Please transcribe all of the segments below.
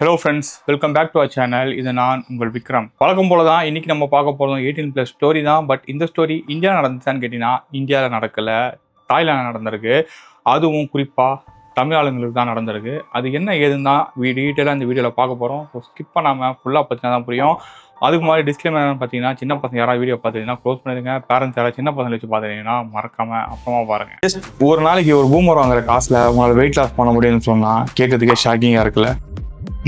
Hello friends, welcome back to our channel. இது நான் உங்கள் விக்ரம். வழக்கம் போல தான் இன்றைக்கி நம்ம பார்க்க போகிறோம் 18+ ஸ்டோரி தான். பட் இந்த ஸ்டோரி இந்தியாவில் நடந்துச்சான்னு கேட்டிங்கன்னா இந்தியாவில் நடக்கலை, தாய்லாந்து நடந்திருக்கு. அதுவும் குறிப்பாக தமிழ் ஆளுங்களுக்கு தான் நடந்திருக்கு. அது என்ன ஏதுன்னு தான் டீட்டெயிலாக இந்த வீடியோவில் பார்க்க போகிறோம். ஸோ ஸ்கிப் பண்ணாமல் ஃபுல்லாக பார்த்தினா தான் புரியும். அதுக்கு முன்னாடி டிஸ்க்ளைமர் என்னன்னு பார்த்தீங்கன்னா, சின்ன பசங்க யாராவது வீடியோ பார்த்துட்டீங்கன்னா க்ளோஸ் பண்ணிடுங்க. பேரண்ட்ஸ் யாராவது சின்ன பசங்களை வச்சு பார்த்துட்டீங்கன்னா மறக்காமல் அப்புறமா பாருங்கள். ஜஸ்ட் ஒரு நாளைக்கு ஒரு பூமர் வாங்குற காசில் உங்களால் வெயிட் லாஸ் பண்ண முடியும்னு சொன்னால் கேட்கறதுக்கே ஷாக்கிங்காக இருக்குல்ல.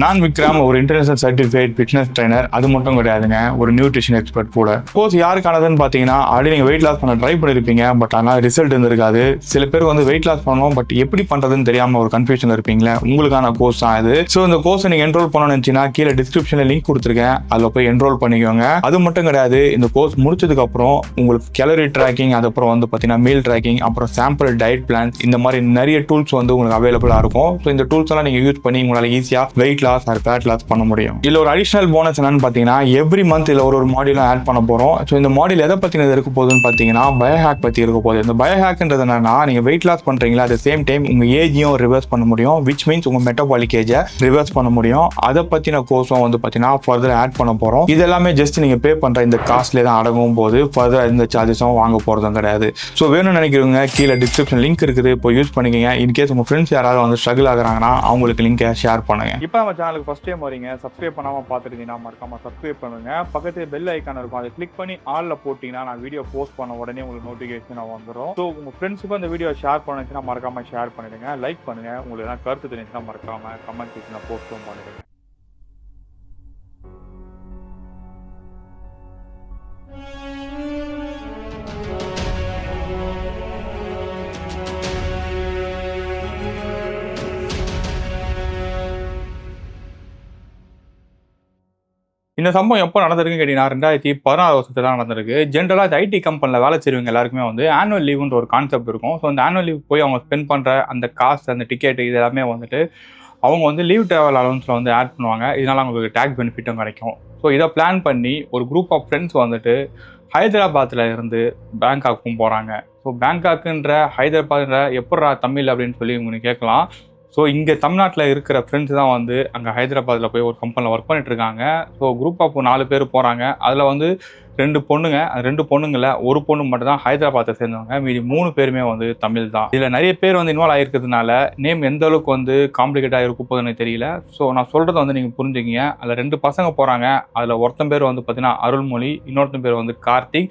நான் விக்ரம், ஒரு இன்டர்நேஷனல் சர்டிஃபைட் ஃபிட்னஸ் ட்ரைனர். அது மட்டும் கிடையாதுங்க, ஒரு நியூட்ரிஷன் எக்ஸ்பர்ட் கூட. கோர்ஸ் யாருக்கானதுன்னு பார்த்தீங்கன்னா, ஆல்ரெடி நீங்கள் வெயிட் லாஸ் பண்ண ட்ரை பண்ணியிருப்பீங்க, பட் ஆனால் ரிசல்ட் இருந்திருக்காது. சில பேர் வந்து வெயிட் லாஸ் பண்ணணும், பட் எப்படி பண்ணுறதுன்னு தெரியாமல் ஒரு கன்ஃபியூஷன் இருப்பீங்களே, உங்களுக்கான கோர்ஸ் தான் இது. ஸோ இந்த கோர்ஸை நீங்கள் என்ரோல் பண்ணணும்னு நினச்சின்னா கீழே டிஸ்கிரிப்ஷனில் லிங்க் கொடுத்துருக்கேன், அதில் போய் என்ரோல் பண்ணிக்கோங்க. அது மட்டும் கிடையாது, இந்த கோர்ஸ் முடிச்சதுக்கப்புறம் உங்களுக்கு கேலரி ட்ராக்கிங், அதுக்கப்புறம் வந்து பார்த்தீங்கன்னா மீல் ட்ராக்கிங், அப்புறம் சாம்பிள் டயட் பிளான்ஸ், இந்த மாதிரி நிறைய டூல்ஸ் வந்து உங்களுக்கு அவைலபிளாக இருக்கும். ஸோ இந்த டூல்ஸ் எல்லாம் நீங்கள் யூஸ் பண்ணி உங்களால் ஈஸியாக weight loss or fat loss பண்ண முடியும். இதுல ஒரு அடிஷனல் போனஸ் என்னன்னு பாத்தீங்கன்னா, எவ்ரி மந்த் இதுல ஒரு மாடியூலும் ஆட் பண்ண போறோம். ஸோ இந்த மாடியூல் எதை பத்தினது இருக்க போகுதுன்னு பாத்தீங்கன்னா, பயோஹேக் பத்தி இருக்க போகுது. இந்த பயோஹேக்ன்றது என்னன்னா, நீங்க வெயிட் லாஸ் பண்றீங்களா, அட் சேம் டைம் உங்க ஏஜையும் ரிவர்ஸ் பண்ண முடியும். விச் மீன்ஸ் உங்க மெட்டபாலிக் ஏஜை ரிவர்ஸ் பண்ண முடியும். அதை பத்தின கோர்ஸும் வந்து பாத்தீங்கன்னா ஃபர்தர் ஆட் பண்ண போறோம். இது எல்லாமே ஜஸ்ட் நீங்க பே பண்ற இந்த காஸ்ட்ல தான் அடங்கும் போது ஃபர்தர் இந்த சார்ஜஸும் வாங்க போறதும் கிடையாது. ஸோ வேணும்னு நினைக்கிறவங்க கீழே டிஸ்கிரிப்ஷன் லிங்க் இருக்குது, இப்போ யூஸ் பண்ணிக்கங்க. இன்கேஸ் உங்க ஃப்ரெண்ட்ஸ் யாராவது வந்து ஸ்ட்ரகிள் ஆகுறாங்கன்னா அவங்களுக்கு லிங்கை ஷேர் பண்ணுங்க. இப்போ நம்ம சேனலுக்கு ஃபர்ஸ்ட் டைம் வரீங்க, சப்ஸ்கிரைப் பண்ணாமல் பார்த்துருந்தீங்கன்னா மறக்காம சப்ஸ்கிரைப் பண்ணுங்க. பக்கத்தில் பெல் ஐக்கான் இருக்கும், அதை கிளிக் பண்ணி ஆல்ல போட்டிங்கன்னா நான் வீடியோ போஸ்ட் பண்ண உடனே உங்களுக்கு நோட்டிஃபிகேஷன் வந்துடும். ஸோ உங்கள் ஃப்ரெண்ட்ஸுக்கும் அந்த வீடியோ ஷேர் பண்ணுச்சுன்னா மறக்காம ஷேர் பண்ணிடுங்க, லைக் பண்ணுங்க. உங்களுக்கு எதாவது கருத்து தெரிஞ்சுன்னா மறக்காம கமெண்ட் செக்ஷனில் போஸ்ட்டும் பண்ணிடுங்க. இந்த சம்பவம் எப்போ நடந்திருக்குன்னு கேட்டீங்கன்னா 2016 வருஷத்துல தான் நடந்திருக்கு. ஜென்ரலாக ஐடி கம்பெனியில் வேலை செய்வங்க எல்லாருக்குமே வந்து ஆனுவல் லீவுன்ற ஒரு கான்செப்ட் இருக்கும். ஸோ அந்த ஆனுவல் லீவ் போய் அவங்க ஸ்பெண்ட் பண்ணுற அந்த காசு, அந்த டிக்கெட், இது எல்லாமே வந்துட்டு அவங்க வந்து லீவ் ட்ராவல் அலவன்ஸில் வந்து ஆட் பண்ணுவாங்க. இதனால் அவங்களுக்கு டேக்ஸ் பெனிஃபிட்டும் கிடைக்கும். ஸோ இதை பிளான் பண்ணி ஒரு குரூப் ஆஃப் ஃப்ரெண்ட்ஸ் வந்துட்டு ஹைதராபாத்தில் இருந்து பேங்காக்கும் போகிறாங்க. ஸோ பேங்காக்குன்ற ஹைதராபாத்ன்ற எப்பட்றா தமிழ் அப்படின்னு சொல்லி உங்களுக்கு கேட்கலாம். ஸோ இங்கே தமிழ்நாட்டில் இருக்கிற ஃப்ரெண்ட்ஸ் தான் வந்து அங்கே ஹைதராபாத்தில் போய் ஒரு கம்பெனியில் ஒர்க் பண்ணிட்டு இருக்காங்க. ஸோ குரூப் ஆஃப் 4 பேர் போகிறாங்க. அதில் வந்து 2 பொண்ணுங்க, அந்த 2 பொண்ணுங்களில் ஒரு பொண்ணு மட்டும் தான் ஹைதராபாத்தை சேர்ந்தவங்க. மீதி 3 பேருமே வந்து தமிழ் தான். இதில் நிறைய பேர் வந்து இன்வால்வ் ஆகிருக்கிறதுனால நேம் எந்த அளவுக்கு வந்து காம்ப்ளிகேட்டாக இருக்கும் போது எனக்கு தெரியல. ஸோ நான் சொல்கிறத வந்து நீங்கள் புரிஞ்சுக்கிங்க. அதில் 2 பசங்க போகிறாங்க. அதில் ஒருத்தன் பேர் வந்து பார்த்தீங்கன்னா அருள்மொழி, இன்னொருத்தன் பேர் வந்து கார்த்திக்.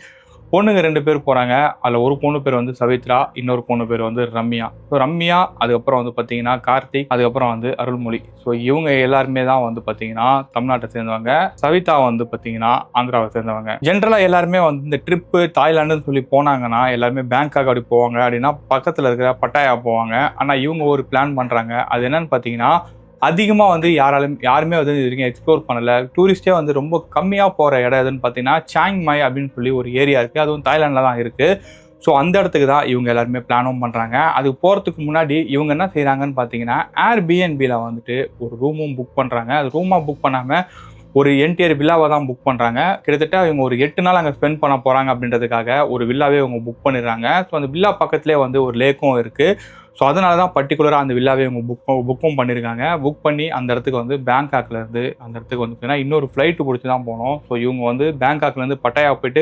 பொண்ணுங்க 2 பேர் போகிறாங்க. அதில் ஒரு பொண்ணு பேர் வந்து சவித்ரா, இன்னொரு பொண்ணு பேர் வந்து ரம்யா. ஸோ ரம்யா, அதுக்கப்புறம் வந்து பார்த்தீங்கன்னா கார்த்திக், அதுக்கப்புறம் வந்து அருள்மொழி. ஸோ இவங்க எல்லாருமே தான் வந்து பார்த்தீங்கன்னா தமிழ்நாட்டை சேர்ந்தவங்க. சவிதா வந்து பார்த்தீங்கன்னா ஆந்திராவை சேர்ந்தவங்க. ஜென்ரலாக எல்லாருமே வந்து இந்த ட்ரிப்பு தாய்லாண்டுன்னு சொல்லி போனாங்கன்னா எல்லாருமே பேங்காக் அப்படி போவாங்க, அப்படின்னா பக்கத்தில் இருக்கிற பட்டாயா போவாங்க. ஆனால் இவங்க ஒரு பிளான் பண்ணுறாங்க. அது என்னன்னு பார்த்தீங்கன்னா, அதிகமாக வந்து யாருமே வந்து இது வரைக்கும் எக்ஸ்ப்ளோர் பண்ணலை. டூரிஸ்டே வந்து ரொம்ப கம்மியாக போகிற இடம் எதுன்னு பார்த்தீங்கன்னா சாங் மாய் அப்படின்னு சொல்லி ஒரு ஏரியா இருக்குது. அதுவும் தாய்லாண்டில் தான் இருக்குது. ஸோ அந்த இடத்துக்கு தான் இவங்க எல்லாருமே பிளானும் பண்ணுறாங்க. அதுக்கு போகிறதுக்கு முன்னாடி இவங்க என்ன செய்கிறாங்கன்னு பார்த்தீங்கன்னா, ஏர்பிஎன்பியில் வந்துட்டு ஒரு ரூமும் புக் பண்ணுறாங்க. அது ரூமாக புக் பண்ணாமல் ஒரு என்டிஆர் வில்லாவை தான் புக் பண்ணுறாங்க. கிட்டத்தட்ட இவங்க ஒரு 8 நாள் அங்கே ஸ்பெண்ட் பண்ண போகிறாங்க அப்படின்றதுக்காக ஒரு வில்லாவே இவங்க புக் பண்ணிடுறாங்க. ஸோ அந்த வில்லா பக்கத்துலேயே வந்து ஒரு லேக்கும் இருக்குது. ஸோ அதனால தான் பர்டிகுலராக அந்த வில்லாவே இவங்க புக்கும் பண்ணியிருக்காங்க. புக் பண்ணி அந்த இடத்துக்கு வந்து பேங்காக்லேருந்து அந்த இடத்துக்கு வந்து பார்த்தீங்கன்னா இன்னொரு ஃப்ளைட்டு பிடிச்சி தான் போனோம். ஸோ இவங்க வந்து பேங்காக்லேருந்து பட்டாயா போயிட்டு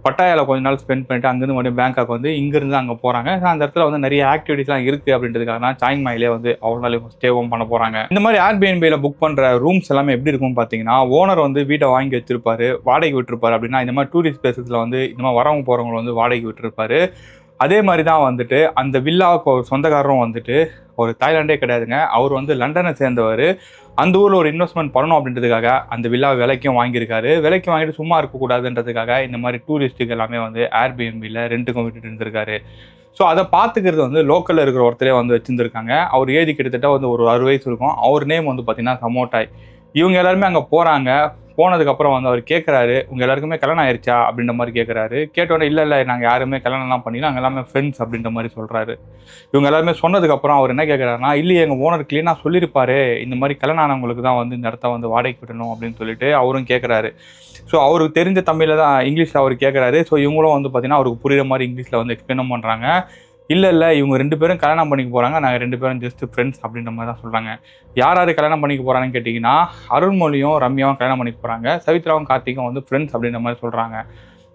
பட்டாயாவில் கொஞ்ச நாள் ஸ்பெண்ட் பண்ணிட்டு அங்கேருந்து மறுபடியும் பேங்காக் வந்து இங்கேருந்து அங்கே போகிறாங்க. அந்த இடத்துல வந்து நிறைய ஆக்டிவிட்டிஸ்லாம் இருக்குது அப்படின்றதுக்காக தான் சாங் மாயிலே வந்து அவ்வளோ நாள் இவங்க ஸ்டேவும் பண்ண போகிறாங்க. இந்த மாதிரி ஏர்பிஎன்பியில் புக் பண்ணுற ரூம்ஸ் எல்லாமே எப்படி இருக்கும்னு பார்த்தீங்கன்னா, ஓனர் வந்து வீட்டை வாங்கி வச்சிருப்பாரு, வாடகைக்கு விட்டுருப்பாரு. அப்படின்னா இந்த மாதிரி டூரிஸ்ட் பிளேஸஸில் வந்து இந்த மாதிரி வரவங்க போகிறவங்களை வந்து வாடகைக்கு விட்டுருப்பாரு. அதே மாதிரி தான் வந்துட்டு அந்த வில்லாவுக்கு ஒரு சொந்தக்காரரும் வந்துட்டு ஒரு தாய்லாண்டே கிடையாதுங்க, அவர் வந்து லண்டனை சேர்ந்தவர். அந்த ஊரில் ஒரு இன்வெஸ்ட்மெண்ட் பண்ணணும் அப்படின்றதுக்காக அந்த வில்லா விலைக்கும் வாங்கியிருக்காரு. விலைக்கு வாங்கிட்டு சும்மா இருக்கக்கூடாதுன்றதுக்காக இந்த மாதிரி டூரிஸ்ட்டுக்கு எல்லாமே வந்து ஏர்பிஎன்பியில் ரெண்ட்டுக்கும் விட்டுட்டு இருந்திருக்காரு. ஸோ அதை பார்த்துக்கிறது வந்து லோக்கலில் இருக்கிற ஒருத்தரே வந்து வச்சுருந்துருக்காங்க. அவர் ஏஜ் கிட்டத்தட்ட வந்து ஒரு 60 வயசு இருக்கும். அவர் நேம் வந்து பார்த்தீங்கன்னா சமோட்டாய். இவங்க எல்லாருமே அங்கே போகிறாங்க. போனதுக்கப்புறம் வந்து அவர் கேட்குறாரு, உங்கள் எல்லாருக்குமே கல்யாணம் ஆயிடுச்சா அப்படின்ற மாதிரி கேட்குறாரு. கேட்டோன்னே இல்லை நாங்கள் யாருமே கல்யாணம்லாம் பண்ணி நாங்கள் எல்லாமே ஃப்ரெண்ட்ஸ் அப்படின்ற மாதிரி சொல்கிறாரு. இவங்க எல்லாருமே சொன்னதுக்கப்புறம் அவர் என்ன கேட்குறாருன்னா, இல்லையே எங்கள் ஓனர் க்ளீனாக சொல்லியிருப்பாரு, இந்த மாதிரி கல்யாணம் ஆனவங்களுக்கு தான் வந்து இந்த இடத்த வந்து வாடகைக்கு விடணும் அப்படின்னு சொல்லிட்டு அவரும் கேட்குறாரு. ஸோ அவருக்கு தெரிஞ்ச தமிழில் தான் இங்கிலீஷில் அவர் கேட்குறாரு. ஸோ இவங்களும் வந்து பார்த்தீங்கன்னா அவருக்கு புரியுற மாதிரி இங்கிலீஷில் வந்து எக்ஸ்பிளைனும் பண்ணுறாங்க. இல்லை இவங்க 2 பேரும் கல்யாணம் பண்ணிக்க போகிறாங்க, நாங்கள் 2 பேரும் ஜஸ்ட் ஃப்ரெண்ட்ஸ் அப்படின்ற மாதிரி தான் சொல்கிறாங்க. யார் யார் கல்யாணம் பண்ணிக்க போகிறாங்கன்னு கேட்டிங்கன்னா, அருள்மொழியும் ரம்யாவும் கல்யாணம் பண்ணிக்க போகிறாங்க, சவித்ராவும் கார்த்திக்கும் வந்து ஃப்ரெண்ட்ஸ் அப்படின்ற மாதிரி சொல்கிறாங்க.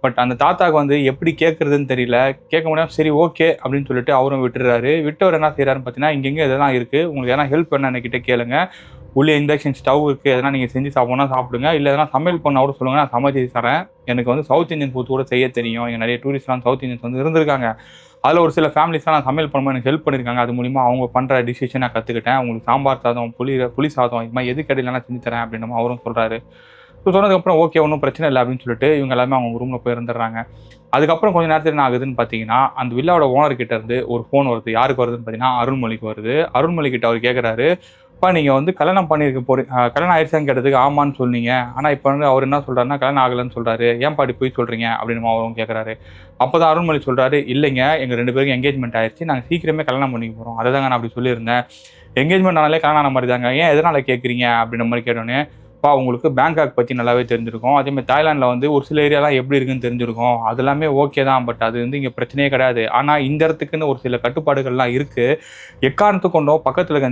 பட் அந்த தாத்தாவுக்கு வந்து எப்படி கேட்குறதுன்னு தெரியல, கேட்க முடியாமல் சரி ஓகே அப்படின்னு சொல்லிட்டு அவரும் விட்டுறாரு. விட்டவர் என்ன செய்கிறாருன்னு பார்த்தீங்கன்னா, இங்கெங்கே எதெல்லாம் இருக்குது, உங்களுக்கு எதனா ஹெல்ப் பண்ண என்கிட்ட கேளுங்க, உள்ளே இண்டக்ஷன் ஸ்டவ் இருக்குது, எதனா நீங்கள் செஞ்சு சாப்பிட்ணுன்னா சாப்பிடுங்க, இல்லை எதனா சமையல் பண்ண கூட சொல்லுங்கள், நான் சமைச்சு தரேன். எனக்கு வந்து சவுத் இந்தியன் ஃபுட் கூட செய்ய தெரியும், இங்கே நிறைய டூரிஸ்ட்லாம் சவுத் இந்தியன்ஸ் வந்து இருந்திருக்காங்க, அதில் ஒரு சில ஃபேமிலிஸ்லாம் நான் சமையல் பண்ணும்போது எனக்கு ஹெல்ப் பண்ணியிருக்காங்க, அது மூலிமா அவங்க பண்ணுற டிஷ்ஷை நான் கற்றுக்கிட்டேன், உங்களுக்கு சாம்பார் சாதம், புளி சாதம் இது மாதிரி எது கடையில் நான் செஞ்சு தரேன் அப்படின்ற மாதிரி அவரும் சொல்கிறாரு. ஸோ சொன்னதுக்கப்புறம் ஓகே ஒன்றும் பிரச்சனை இல்லை அப்படின்னு சொல்லிட்டு இவங்க எல்லாமே அவங்க ரூமில் போய் இருந்துடுறாங்க. அதுக்கப்புறம் கொஞ்சம் நேரத்தில் என்ன ஆகுதுன்னு பார்த்தீங்கன்னா, அந்த வில்லாவோட ஓனர்கிட்ட இருந்து ஒரு ஃபோன் வருது. யாருக்கு வருதுன்னு பார்த்தீங்கன்னா அருள்மொழிக்கு வருது. அருள்மொழிக்கிட்ட அவர் கேட்குறாரு, அப்பா நீங்கள் வந்து கல்யாணம் பண்ணியிருக்க கல்யாணம் ஆயிடுச்சான்னு கேட்டதுக்கு ஆமான்னு சொன்னீங்க, ஆனால் இப்போ வந்து அவர் என்ன சொல்கிறாருன்னா கல்யாணம் ஆகலைன்னு சொல்கிறாரு, ஏன் பாட்டி போய் சொல்கிறீங்க அப்படின்னு அவரும் கேட்குறாரு. அப்போ தான் அருள்மொழி சொல்கிறாரு, இல்லைங்க எங்கள் 2 பேருக்கும் என்கேஜ்மெண்ட் ஆயிடுச்சு, நாங்கள் சீக்கிரமே கல்யாணம் பண்ணிக்க போகிறோம், அதை தாங்க நான் அப்படி சொல்லியிருந்தேன், என்கேஜ்மெண்ட் ஆனாலே கல்யாணம் ஆன மாதிரி தாங்க, ஏன் எதனால் கேட்குறீங்க அப்படின்ற மாதிரி கேட்டோன்னே, அப்பா உங்களுக்கு பேங்காக் பற்றி நல்லாவே தெரிஞ்சிருக்கும், அதேமாதிரி தாய்லாண்டில் வந்து ஒரு சில ஏரியாலாம் எப்படி இருக்குன்னு தெரிஞ்சிருக்கும், அது எல்லாமே ஓகே தான், பட் அது வந்து இங்கே பிரச்சனையே கிடையாது, ஆனால் இந்த இடத்துக்குன்னு ஒரு சில கட்டுப்பாடுகள்லாம் இருக்குது, எக்காரணத்துக்கு கொண்டோம் பக்கத்தில் இருக்க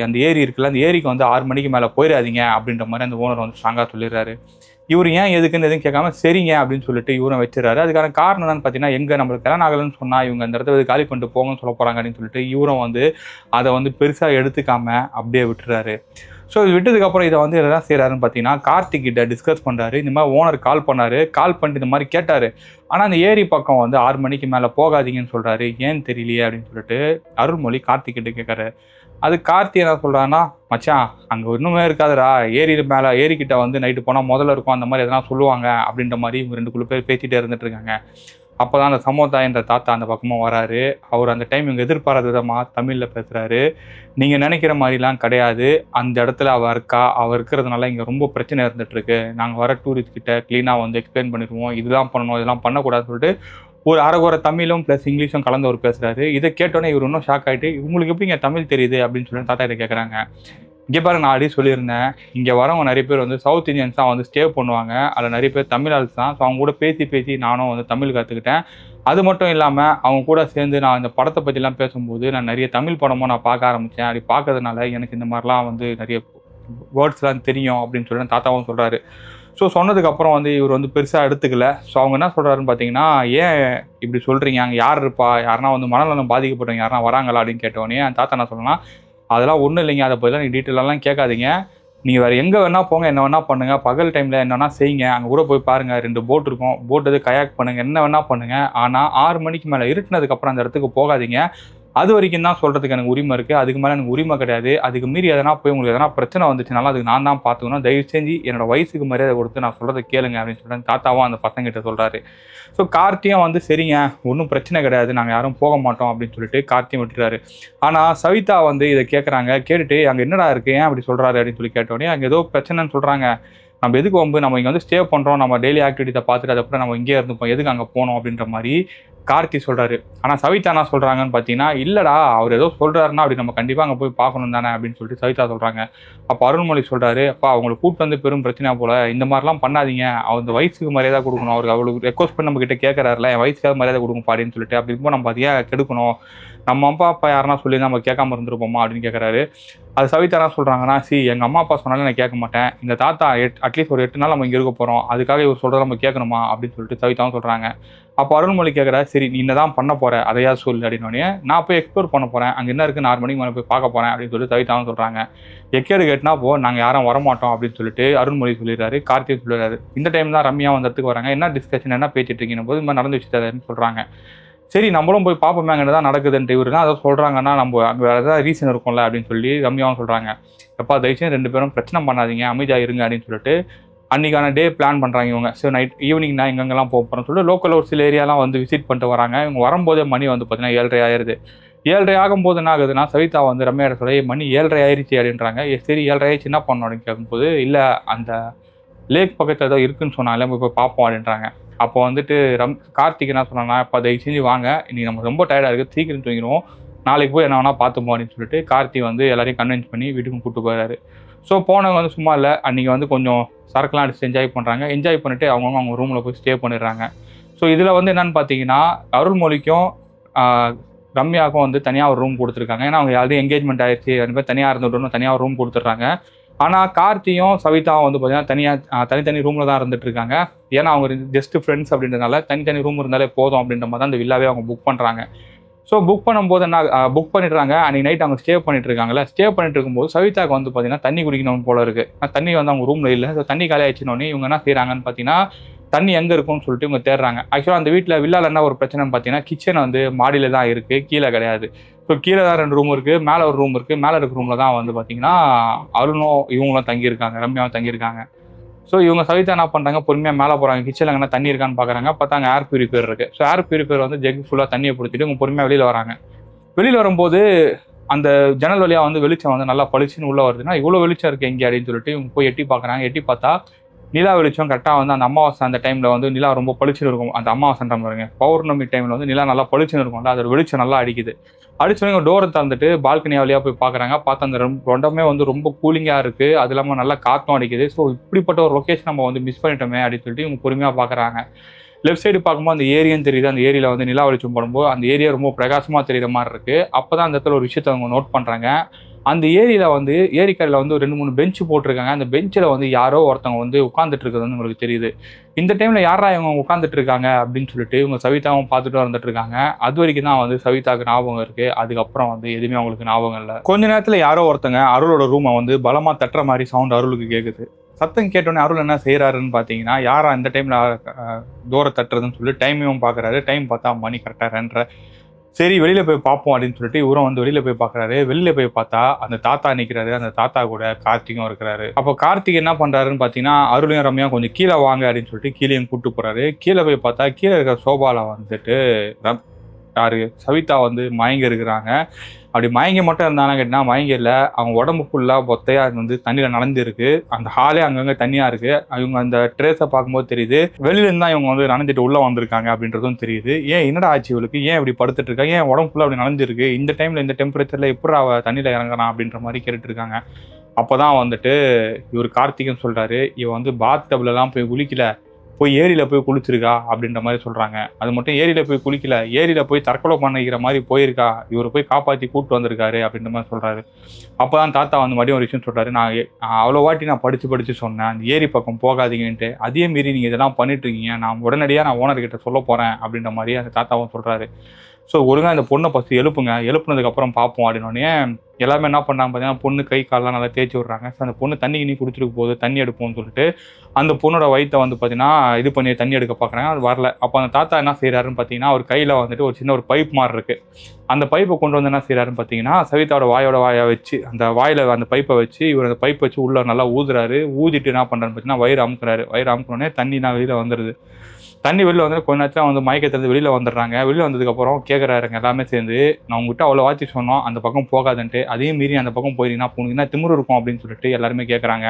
அந்த ஏரி இருக்குல்ல, அந்த ஏரிக்கு வந்து 6 மணிக்கு மேலே போயிடாதீங்க அப்படின்ற மாதிரி அந்த ஓனர் வந்து ஸ்ட்ராங்காக சொல்லிடுறாரு. இவர் ஏன் எதுக்குன்னு எதுவும் கேட்காம சரிங்க அப்படின்னு சொல்லிட்டு இவரும் வச்சிடறாரு. அதுக்கான காரணம் என்னன்னு பார்த்தீங்கன்னா, எங்கே நம்மளுக்கு கல்யாணம் ஆகலைன்னு சொன்னால் இவங்க அந்த இடத்த காலி பண்ணிட்டு போங்கன்னு சொல்ல போகிறாங்க அப்படின்னு சொல்லிட்டு இவரும் வந்து அதை வந்து பெருசாக எடுத்துக்காம அப்படியே விட்டுறாரு. ஸோ இது விட்டதுக்கப்புறம் இதை வந்து என்ன செய்கிறாருன்னு பார்த்தீங்கன்னா, கார்த்திக் கிட்ட டிஸ்கஸ் பண்ணுறாரு. இந்த மாதிரி ஓனர் கால் பண்ணார், கால் பண்ணிட்டு இந்த மாதிரி கேட்டார், ஆனால் அந்த ஏரி பக்கம் வந்து 6 மணிக்கு மேலே போகாதீங்கன்னு சொல்கிறாரு, ஏன்னு தெரியலையே அப்படின்னு சொல்லிட்டு அருள்மொழி கார்த்திக் கிட்ட கேட்குறாரு. அது கார்த்தி என்ன சொல்கிறான்னா, மச்சான் அங்கே இன்னுமே இருக்காதுடா, ஏரிக்கிட்ட வந்து நைட்டு போனால் முதல்ல இருக்கும், அந்த மாதிரி எதனா சொல்லுவாங்க அப்படின்ற மாதிரி இவங்க 2 பேர் பேசிகிட்டே இருந்துட்டு இருக்காங்க. அப்போ தான் அந்த சமோதா என்ற தாத்தா அந்த பக்கமாக வராரு. அவர் அந்த டைம் இவங்க எதிர்பாராத விதமாக தமிழில் பேசுகிறாரு. நீங்கள் நினைக்கிற மாதிரிலாம் கிடையாது, அந்த இடத்துல அவள் இருக்கிறதுனால இங்கே ரொம்ப பிரச்சனை இருந்துகிட்ருக்கு, நாங்கள் வர டூரிஸ்ட் கிட்ட க்ளீனாக வந்து எக்ஸ்பிளைன் பண்ணிடுவோம், இதெல்லாம் பண்ணணும் இதெல்லாம் பண்ணக்கூடாதுன்னு சொல்லிட்டு ஒரு அரைகுறை தமிழும் ப்ளஸ் இங்கிலீஷும் கலந்து அவர் பேசுகிறாரு. இதை கேட்டோன்னே இவர் இன்னும் ஷாக் ஆகிட்டு, உங்களுக்கு எப்படிங்க தமிழ் தெரியுது அப்படின்னு சொல்லி தாத்தா இதை கேட்குறாங்க. இங்கே பாருங்க, நான் ஆல்ரெடி சொல்லியிருந்தேன், இங்கே வரவங்க நிறைய பேர் வந்து சவுத் இந்தியன்ஸ் தான் வந்து ஸ்டே பண்ணுவாங்க, அதில் நிறைய பேர் தமிழ் ஆள்ஸ் தான். ஸோ அவங்க கூட பேசி நானும் வந்து தமிழ் கற்றுக்கிட்டேன். அது மட்டும் இல்லாமல் அவங்க கூட சேர்ந்து நான் இந்த படத்தை பற்றிலாம் பேசும்போது நான் நிறைய தமிழ் படமும் நான் பார்க்க ஆரம்பித்தேன். அப்படி பார்க்கறதுனால எனக்கு இந்த மாதிரிலாம் வந்து நிறைய வேர்ட்ஸ்லாம் தெரியும் அப்படின்னு சொல்லி தாத்தாவும் சொல்கிறாரு. ஸோ சொன்னதுக்கப்புறம் வந்து இவர் வந்து பெருசாக எடுத்துக்கல. ஸோ அவங்க என்ன சொல்கிறாருன்னு பார்த்தீங்கன்னா, ஏன் இப்படி சொல்கிறீங்க, அங்கே யார் இருப்பா, யாருனா வந்து மனநலம் பாதிக்கப்பட்டவங்க யாருனா வராங்களா அப்படின்னு கேட்டோடனே அந்த தாத்தா என்ன சொல்லணும்னா, அதெல்லாம் ஒன்றும் இல்லைங்க, அதை பற்றிலாம் நீங்கள் டீட்டெயிலெலாம் கேட்காதீங்க, நீங்கள் வேறு எங்கே வேணால் போங்க, என்ன வேணால் பண்ணுங்கள், பகல் டைமில் என்ன வேணால் செய்யுங்க, அங்கே கூட போய் பாருங்கள், 2 போட் இருக்கும், போட் எது கயாக் பண்ணுங்கள், என்ன வேணால் பண்ணுங்கள், ஆனால் 6 மணிக்கு மேலே இருட்டினதுக்கப்புறம் அந்த இடத்துக்கு போகாதீங்க, அது வரைக்கும் தான் சொல்கிறதுக்கு எனக்கு உரிமை இருக்குது, அதுக்கு மேலே எனக்கு உரிமை கிடையாது, அதுக்கு மீறி எதனா போய் உங்களுக்கு எதனா பிரச்சனை வந்துச்சுனாலும் அதுக்கு நான் தான் பார்த்துக்கணும், தயவு செஞ்சு என்னோட வயசுக்கு மரியாதை கொடுத்து நான் சொல்கிறத கேளுங்க அப்படின்னு சொல்லிட்டு தாத்தாவும் அந்த பசங்கிட்ட சொல்கிறாரு. ஸோ கார்த்தியும் வந்து சரிங்க ஒன்றும் பிரச்சனை கிடையாது, நாங்கள் யாரும் போக மாட்டோம் அப்படின்னு சொல்லிட்டு கார்த்தியும் விட்டுறாரு. ஆனால் சவிதா வந்து இதை கேட்குறாங்க, கேட்டுட்டு அங்கே என்னடா இருக்குது, ஏன் அப்படி சொல்கிறாரு அப்படின்னு சொல்லி கேட்டோடனே அங்கே ஏதோ பிரச்சனைன்னு சொல்கிறாங்க, நம்ம எதுக்கு நம்ம இங்கே வந்து ஸ்டே பண்ணுறோம், நம்ம டெய்லி ஆக்டிவிட்டியை பார்த்துட்டு அதுக்கப்புறம் நம்ம இங்கேயே இருந்துப்போம், எதுக்கு அங்கே போனோம் அப்படின்ற மாதிரி கார்த்தி சொல்கிறாரு. ஆனால் சவிதா என்ன சொல்கிறாங்கன்னு பார்த்தீங்கன்னா, இல்லைடா அவர் ஏதோ சொல்கிறாருன்னா அப்படி நம்ம கண்டிப்பாக அங்கே போய் பார்க்கணும் தானே அப்படின்னு சொல்லிட்டு சவிதா சொல்கிறாங்க. அப்போ அருள்மொழி சொல்கிறாரு, அப்பா அவங்களை கூப்பிட்டு வந்து பெரும் பிரச்சனையாக போல், இந்த மாதிரிலாம் பண்ணாதீங்க, அந்த வயசுக்கு மரியாதை கொடுக்கணும், அவளுக்கு ரெக்வஸ்ட் பண்ணி நம்ம கிட்ட கேட்குறாருல, என் வயசுக்காக மரியாதை கொடுக்கும் பாடின்னு சொல்லிட்டு, அப்படி இருக்கும்போது நம்ம அதையே கெடுக்கணும், நம்ம அம்மா அப்பா யாருன்னா சொல்லி நம்ம கேட்காம இருந்துருப்போமா அப்படின்னு கேட்குறாரு. அது சவிதா என்ன சொல்கிறாங்கன்னா, எங்கள் அம்மா அப்பா சொன்னாலும் நான் கேட்க மாட்டேன், இந்த தாத்தா அட்லீஸ்ட் ஒரு 8 நாள் நம்ம இங்கே இருக்க போகிறோம், அதுக்காக இவர் சொல்கிறத நம்ம கேட்கணுமா அப்படின்னு சொல்லிட்டு சவிதாவும் சொல்கிறாங்க. அப்போ அருள்மொழி கேட்குறா, சரி நீ என்ன தான் பண்ண போகிற அதையா சொல்லு அப்படின்னோடனே, நான் போய் எக்ஸ்ப்ளோர் பண்ண போகிறேன், அங்கே என்ன இருக்குது 4 மணிக்கு மேலே போய் பார்க்க போகிறேன் அப்படின்னு சொல்லிட்டு சவிதாவும் சொல்கிறாங்க. எக்கேடு கேட்டுனா நாங்கள் யாரும் வரமாட்டோம் அப்படின்னு சொல்லிட்டு அருள்மொழி சொல்லிடுறாரு. கார்த்திக் சொல்லிடுறாரு. இந்த டைம் தான் ரம்யா வந்து இடத்துக்கு வராங்க, என்ன டிஸ்கஷன் என்ன பேசிட்டு இருக்கீங்க போது இந்த மாதிரி நடந்து வச்சுட்டாருன்னு சொல்கிறாங்க. சரி நம்மளும் போய் பார்ப்போமே அங்கே தான் நடக்குதுன்ட்டு இவருனா அதை சொல்கிறாங்கன்னா நம்ம அங்கே வேறு ஏதாவது ரீசன் இருக்கும்ல அப்படின்னு சொல்லி ரம்யாவும் சொல்கிறாங்க. எப்பா தயவுசெய்து 2 பேரும் பிரச்சனை பண்ணாதீங்க, அமைதியாக இருங்க அப்படின்னு சொல்லிட்டு அன்றைக்கான டே பிளான் பண்ணுறாங்க இவங்க. ஸோ நைட் ஈவினிங் நான் எங்கெங்கெல்லாம் போகிறோம்னு சொல்லிட்டு லோக்கலில் ஒரு சில ஏரியாலாம் வந்து விசிட் பண்ணிட்டு வராங்க. இவங்க வரும்போதே மணி வந்து பார்த்தீங்கன்னா 7:30 ஆயிடுது. 7:30 ஆகும்போது என்ன ஆகுதுன்னா, சவிதா வந்து ரம்யா சொல்ல மணி 7:30 ஆயிடுச்சு அப்படின்றாங்க. சரி 7:30 ஆயிடுச்சு என்ன பண்ணணும் அப்படின்னு கேட்கும்போது, இல்லை அந்த லேக் பக்கத்தில் ஏதோ இருக்குதுன்னு சொன்னாலே போய் பார்ப்போம் அப்படின்றாங்க. அப்போ வந்துட்டு கார்த்திக் என்ன சொன்னாங்கன்னா, இப்போ தயவு செஞ்சு வாங்க, இன்றைக்கி நம்ம ரொம்ப டயர்டாக இருக்குது, சீக்கிரம் தூங்கிடுவோம், நாளைக்கு போய் என்ன வேணால் பார்த்துப்போம் அப்படின்னு சொல்லிட்டு கார்த்தி வந்து எல்லாரையும் கன்வின்ஸ் பண்ணி வீட்டுக்கும் கூப்பிட்டு போயிடாரு. ஸோ போனவங்க வந்து சும்மா இல்லை, அன்றைக்கி வந்து கொஞ்சம் சரக்குலாம் அடிச்சு என்ஜாய் பண்ணுறாங்க. என்ஜாய் பண்ணிவிட்டு அவங்க ரூமில் போய் ஸ்டே பண்ணிடுறாங்க. ஸோ இதில் வந்து என்னென்னு பார்த்தீங்கன்னா, அருள்மொழிக்கும் ரம்யாவுக்கும் வந்து தனியாக ஒரு ரூம் கொடுத்துருக்காங்க. ஏன்னா அவங்க ஆல்ரெடி என்கேஜ்மெண்ட் ஆயிடுச்சு, 2 பேர் தனியாக இருந்துட்டோம்னு தனியாக ஒரு ரூம் கொடுத்துட்றாங்க. ஆனால் கார்த்தியும் சவிதாவும் வந்து பார்த்தீங்கன்னா தனித்தனி ரூமில் தான் இருந்துட்டு இருக்காங்க. ஏன்னா அவங்க ஜஸ்ட் ஃப்ரெண்ட்ஸ் அப்படின்றதுனால தனித்தனி ரூம் இருந்தாலே போதும் அப்படின்ற மாதிரி தான் அந்த வில்லாவே அவங்க புக் பண்ணுறாங்க. ஸோ புக் பண்ணும்போது என்ன புக் பண்ணிடுறாங்க. அன்றைக்கி நைட் அவங்க ஸ்டே பண்ணிட்டு இருக்காங்களே, ஸ்டே பண்ணிட்டு இருக்கும்போது சவிதாவுக்கு வந்து பார்த்தீங்கன்னா தண்ணி குடிக்கணும் போல இருக்குது. தண்ணி வந்து அவங்க ரூமில் இல்லை. ஸோ தண்ணி காலி ஆயிடுச்சுனோடனே இவங்க என்ன செய்கிறாங்கன்னு பார்த்தீங்கன்னா தண்ணி எங்கே இருக்கும்னு சொல்லிட்டு இவங்க தேடுறாங்க. ஆக்சுவலாக அந்த வீட்டில் வில்லாவில் என்ன ஒரு பிரச்சனைன்னு பார்த்தீங்கன்னா கிச்சன் வந்து மாடியில் தான் இருக்குது, கீழே கிடையாது. ஸோ கீழே தான் 2 ரூம் இருக்குது, மேலே ஒரு ரூம் இருக்குது. மேலே இருக்க ரூமில் தான் வந்து பார்த்தீங்கன்னா அருணும் இவங்களும் தங்கியிருக்காங்க, ரம்யாவும் தங்கியிருக்காங்க. ஸோ இவங்க சவிதா என்ன பண்ணுறாங்க, பொறுமையாக மேலே போகிறாங்க. கிச்சனில் எங்கன்னா தண்ணி இருக்கான்னு பார்க்குறாங்க. பார்த்தா அங்கே ஏர் பியூரிஃபையர் இருக்குது. ஸோ ஏர் பியூரிஃபையர் வந்து ஜெக் ஃபுல்லாக தண்ணியை பிடிச்சிட்டு இவங்க பொறுமையாக வெளியில் வராங்க. வெளியில் வரும்போது அந்த ஜன்னல் வழியாக வந்து வெளிச்சம் வந்து நல்லா பளிச்சுன்னு உள்ளே வருதுன்னா இவ்வளோ வெளிச்சம் இருக்குது எங்கே அப்படின்னு சொல்லிட்டு இவங்க போய் எட்டி பார்க்குறாங்க. எட்டி பார்த்தா நிலா வெளிச்சம் கரெக்டாக வந்து அந்த அமாவாசை அந்த டைமில் வந்து நிலா ரொம்ப பளிச்சுன்னு இருக்கும். அந்த அமாவாசைன்ற பாருங்க, பௌர்ணமி டைமில் வந்து நிலா நல்லா பளிச்சுன்னு இருக்கும்ல, அதோட வெளிச்சம் நல்லா அடிக்குது. அடிச்சோடனே டோரை திறந்துட்டு பால்கனி வழியாக போய் பார்க்குறாங்க. பார்த்தா அந்த ரெண்டுமே வந்து ரொம்ப கூலிங்காக இருக்குது, அது இல்லாமல் நல்லா காற்றும் அடிக்குது. ஸோ இப்படிப்பட்ட ஒரு லொக்கேஷன் நம்ம வந்து மிஸ் பண்ணிட்டோமே அப்படின்னு சொல்லிட்டு இவங்க பொறுமையாக பார்க்குறாங்க. லெஃப்ட் சைடு பார்க்கும்போது அந்த ஏரியும் தெரியுது. அந்த ஏரியில் வந்து நிலா வெளிச்சம் போடும்போது அந்த ஏரியா ரொம்ப பிரகாசமாக தெரியுற மாதிரி இருக்குது. அப்போ தான் அந்த இடத்துல ஒரு விஷயத்தை அவங்க நோட் பண்ணுறாங்க. அந்த ஏரியில் வந்து ஏரிக்கரையில் வந்து 2-3 பெஞ்சு போட்டிருக்காங்க. அந்த பெஞ்சில் வந்து யாரோ ஒருத்தவங்க வந்து உட்காந்துட்டு இருக்கிறது வந்து உங்களுக்கு தெரியுது. இந்த டைமில் யாரா இவங்க உட்காந்துட்டு இருக்காங்க அப்படின்னு சொல்லிட்டு இவங்க சவிதாவும் பார்த்துட்டு வந்துட்டு இருக்காங்க. அது வரைக்கும் தான் வந்து சவிதாவுக்கு ஞாபகம் இருக்குது. அதுக்கப்புறம் வந்து எதுவுமே அவங்களுக்கு ஞாபகம் இல்லை. கொஞ்ச நேரத்தில் யாரோ ஒருத்தங்க அருளோட ரூமை வந்து பலமாக தட்டுற மாதிரி சவுண்ட் அருளுக்கு கேட்குது. சத்தம் கேட்டோன்னே அருள் என்ன செய்கிறாருன்னு பார்த்தீங்கன்னா, யாரா இந்த டைமில் தூரம் தட்டுறதுன்னு சொல்லி டைமையும் பார்க்குறாரு. டைம் பார்த்தா மணி கரெக்டாக 2:30. சரி வெளியில் போய் பார்ப்போம் அப்படின்னு சொல்லிட்டு இவரும் வந்து வெளியில் போய் பார்க்குறாரு. வெளியில் போய் பார்த்தா அந்த தாத்தா நிற்கிறாரு. அந்த தாத்தா கூட கார்த்திக்கும் இருக்கிறாரு. அப்போ கார்த்திக் என்ன பண்ணுறாருன்னு பார்த்தீங்கன்னா, அருளையும் ரம்யா கொஞ்சம் கீழே வாங்க அப்படின்னு சொல்லிட்டு கீழேயும் கூப்பிட்டு போகிறாரு. கீழே போய் பார்த்தா கீழே இருக்கிற சோபாவில் வந்துட்டு யாரு சவிதா வந்து மயங்கி இருக்கிறாங்க. அப்படி மயங்கி மட்டும் இருந்தாலும் கேட்டிங்கன்னா மயங்கி இல்லை, அவங்க உடம்பு ஃபுல்லாக பொத்தையாக வந்து தண்ணியில் நனைஞ்சிருக்கு. அந்த ஹாலே அங்கங்கே தண்ணியாக இருக்குது. இவங்க அந்த ட்ரேஸை பார்க்கும்போது தெரியுது வெளியிலேருந்து தான் இவங்க வந்து நனைஞ்சிட்டு உள்ளே வந்திருக்காங்க அப்படின்றதும் தெரியுது. ஏன் என்னடா ஆச்சு இவளுக்கு, ஏன் இப்படி படுத்துட்டு இருக்கா, ஏன் உடம்பு ஃபுல்லாக அப்படி நனைஞ்சிருக்கு, இந்த டைமில் இந்த டெம்பரேச்சரில் எப்படி அவள் தண்ணியில் இறங்குறான் அப்படின்ற மாதிரி கேட்டுட்டு இருக்காங்க. அப்போ தான் வந்துட்டு இவர் கார்த்திகன் சொல்கிறாரு, இவன் வந்து பாத் டப்லலாம் போய் குளிக்கல, போய் ஏரியில் போய் குளிச்சிருக்கா அப்படின்ற மாதிரி சொல்கிறாங்க. அது மட்டும் ஏரியில் போய் குளிக்கல, ஏரியில் போய் தற்கொலை பண்ணிக்கிற மாதிரி போயிருக்கா, இவர் போய் காப்பாற்றி கூப்பிட்டு வந்திருக்காரு அப்படின்ற மாதிரி சொல்கிறாரு. அப்போ தான் தாத்தா வந்து மறுபடியும் ஒரு விஷயம் சொல்கிறாரு, நான் அவ்வளோ வாட்டி நான் படித்து சொன்னேன் அந்த ஏரி பக்கம் போகாதீங்கன்ட்டு, அதே மீறி நீங்கள் இதெல்லாம் பண்ணிட்டுருக்கீங்க, நான் உடனடியாக நான் ஓனர்கிட்ட சொல்ல போகிறேன் அப்படின்ற மாதிரி அந்த தாத்தாவும் சொல்கிறாரு. ஸோ ஒழுங்காக இந்த பொண்ணை ஃபஸ்ட்டு எழுப்புனதுக்கப்புறம் பார்ப்போம் அப்படின்னோடனே எல்லாமே என்ன பண்ணாங்க பார்த்தீங்கன்னா, பொண்ணு கை காலெலாம் நல்லா தேய்ச்சி விட்றாங்க. ஸோ அந்த பொண்ணு தண்ணி கிண்ணி குடிச்சிருக்கு போது தண்ணி எடுப்போம்னு சொல்லிட்டு அந்த பொண்ணோட வயிற்றை வந்து பார்த்தீங்கன்னா இது பண்ணி தண்ணி எடுக்க பார்க்குறாங்க. அது வரல. அப்போ அந்த தாத்தா என்ன செய்கிறாருன்னு பார்த்தீங்கன்னா, அவர் கையில் வந்துட்டு ஒரு சின்ன ஒரு பைப் மாதிரி இருக்குது. அந்த பைப்பை கொண்டு வந்து என்ன செய்கிறாருன்னு பார்த்தீங்கன்னா, சவிதாவோட வாயை வச்சு அந்த வாயில் அந்த பைப்பை வச்சு இவர் அந்த பைப்பை வச்சு உள்ளே நல்லா ஊதுறாரு. ஊதிட்டு என்ன பண்ணுறாருன்னு பார்த்தீங்கன்னா வயிறு அமுக்குறாரு. வயிறு அமுக்குனோடனே தண்ணிலாம் வெளியில் வந்துடுது. தண்ணி வெளியில் வந்து கொஞ்ச நேரத்தில் வந்து மயக்கத்திலிருந்து வெளியில் வந்துடுறாங்க. வெளியில் வந்ததுக்கப்புறம் கேட்குறாருங்க எல்லாமே சேர்ந்து, நான் உங்ககிட்ட அவ்வளோ வாட்சி சொன்னோம் அந்த பக்கம் போகாதுன்ட்டு, அதே மீறி அந்த பக்கம் போயிருந்தீங்கன்னா உனக்கு என்ன திமிரு இருக்கும் அப்படின்னு சொல்லிட்டு எல்லாருமே கேட்குறாங்க.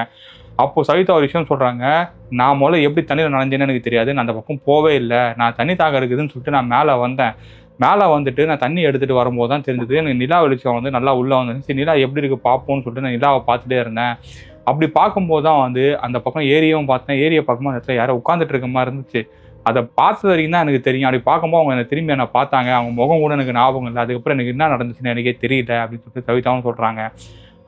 அப்போது சவிதா ஒரு விஷயம் சொல்கிறாங்க, நான் முதல்ல எப்படி தண்ணியில் நனைஞ்சேன்னு எனக்கு தெரியாது, நான் அந்த பக்கம் போவே இல்லை, நான் தண்ணி தாக இருக்குதுன்னு சொல்லிட்டு நான் மேலே வந்தேன். மேலே வந்துட்டு நான் தண்ணி எடுத்துகிட்டு வரும்போது தான் தெரிஞ்சது எனக்கு நிலா வெளிச்சம் வந்து நல்லா உள்ளே வந்து, சரி நிலா எப்படி இருக்குது பார்ப்போம்னு சொல்லிட்டு நான் நிலாவை பார்த்துட்டே இருந்தேன். அப்படி பார்க்கும்போது தான் வந்து அந்த பக்கம் ஏரியும் பார்த்தேன். ஏரியை பார்க்கும்போது அந்த இடத்துல யாரோ உட்காந்துட்டு இருக்க மாதிரி இருந்துச்சு. அதை பார்த்த வரைக்கும் தான் எனக்கு தெரியும். அப்படி பார்க்கும்போது அவங்க என்னை திரும்பி என்னை பார்த்தாங்க. அவங்க முகம் கூட எனக்கு ஞாபகம் இல்லை. அதுக்கப்புறம் எனக்கு என்ன நடந்துச்சுன்னு எனக்கே தெரியல அப்படின்னு சொல்லிட்டு சவிதாவும் சொல்கிறாங்க.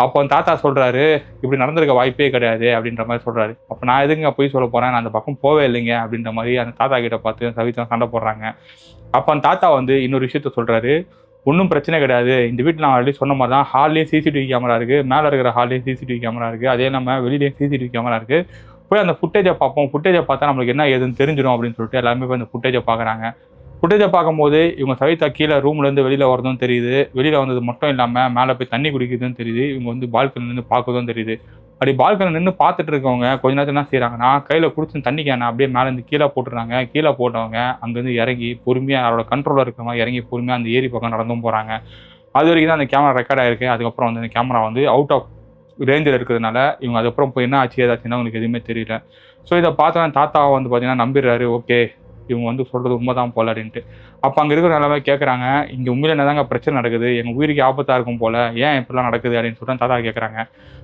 அப்போ அந்த தாத்தா சொல்கிறாரு, இப்படி நடந்திருக்க வாய்ப்பே கிடையாது அப்படின்ற மாதிரி சொல்கிறாரு. அப்போ நான் எதுங்க போய் சொல்ல போகிறேன், நான் அந்த பக்கம் போவே இல்லைங்க அப்படின்ற மாதிரி அந்த தாத்தா கிட்ட பார்த்து சவிதா சண்டை போடுறாங்க. அப்போ அந்த தாத்தா வந்து இன்னொரு விஷயத்த சொல்கிறாரு, ஒன்றும் பிரச்சனை கிடையாது, இந்த வீட்டில் நான் ஆல்ரெடி சொன்ன மாதிரி தான் ஹால்லேயும் சிசிடிவி கேமரா இருக்குது, மேலே இருக்கிற ஹால்லேயும் சிசிடிவி கேமரா இருக்குது, அதே இல்லாமல் வெளியிலேயும் சிசிடிவி கேமரா இருக்குது, போய் அந்த ஃபுட்டேஜை பார்ப்போம், ஃபுட்டேஜை பார்த்தா நம்மளுக்கு என்ன ஏதுன்னு தெரிஞ்சிடும் அப்படின்னு சொல்லிட்டு எல்லாருமே போய் அந்த ஃபுட்டேஜை பார்க்குறாங்க. ஃபுட்டேஜை பார்க்கும்போது இவங்க சவிதா கீழே ரூம்லேருந்து வெளியில் வரதும் தெரியுது, வெளியில் வந்தது மட்டும் இல்லாமல் மேலே போய் தண்ணி குடிக்கிறதும் தெரியுது, இவங்க வந்து பால்கனி நின்று பார்க்கறதும் தெரியுது. அப்படி பால்கனி நின்று பார்த்துட்டு இருக்கவங்க கொஞ்ச நேரத்தில் என்ன செய்கிறாங்கன்னா, கையில் குடிச்சு தண்ணி கேனை அப்படியே மேலேருந்து கீழே போட்டுறாங்க. கீழே போட்டவங்க அங்கேருந்து இறங்கி பொறுமையாக அவரோட கண்ட்ரோலில் இருக்கிறவங்க இறங்கி பொறுமையாக அந்த ஏரி பக்கம் நடந்தும் போகிறாங்க. அது வரைக்கும் தான் அந்த கேமரா ரெக்கார்ட் ஆகிருக்கு. அதுக்கப்புறம் வந்து அந்த கேமரா வந்து அவுட் ஆஃப் ரேஞ்சில் இருக்கிறதுனால இவங்க அதுக்கப்புறம் போய் என்ன ஆச்சு ஏதாச்சுன்னா அவங்களுக்கு எதுவுமே தெரியல. ஸோ இதை பார்த்தோன்னா தாத்தா வந்து பார்த்தீங்கன்னா நம்பிடுறாரு, ஓகே இவங்க வந்து சொல்கிறது உண்மை தான் போல அப்படின்ட்டு. அப்போ அங்கே இருக்கிற எல்லாமே கேட்குறாங்க, இங்கே உண்மையில என்னதாங்க பிரச்சனை நடக்குது, எங்கள் உயிருக்கு ஆபத்தாக இருக்கும் போல், ஏன் இப்படிலாம் நடக்குது அப்படின்னு சொல்லிட்டு தாத்தா கேட்குறாங்க.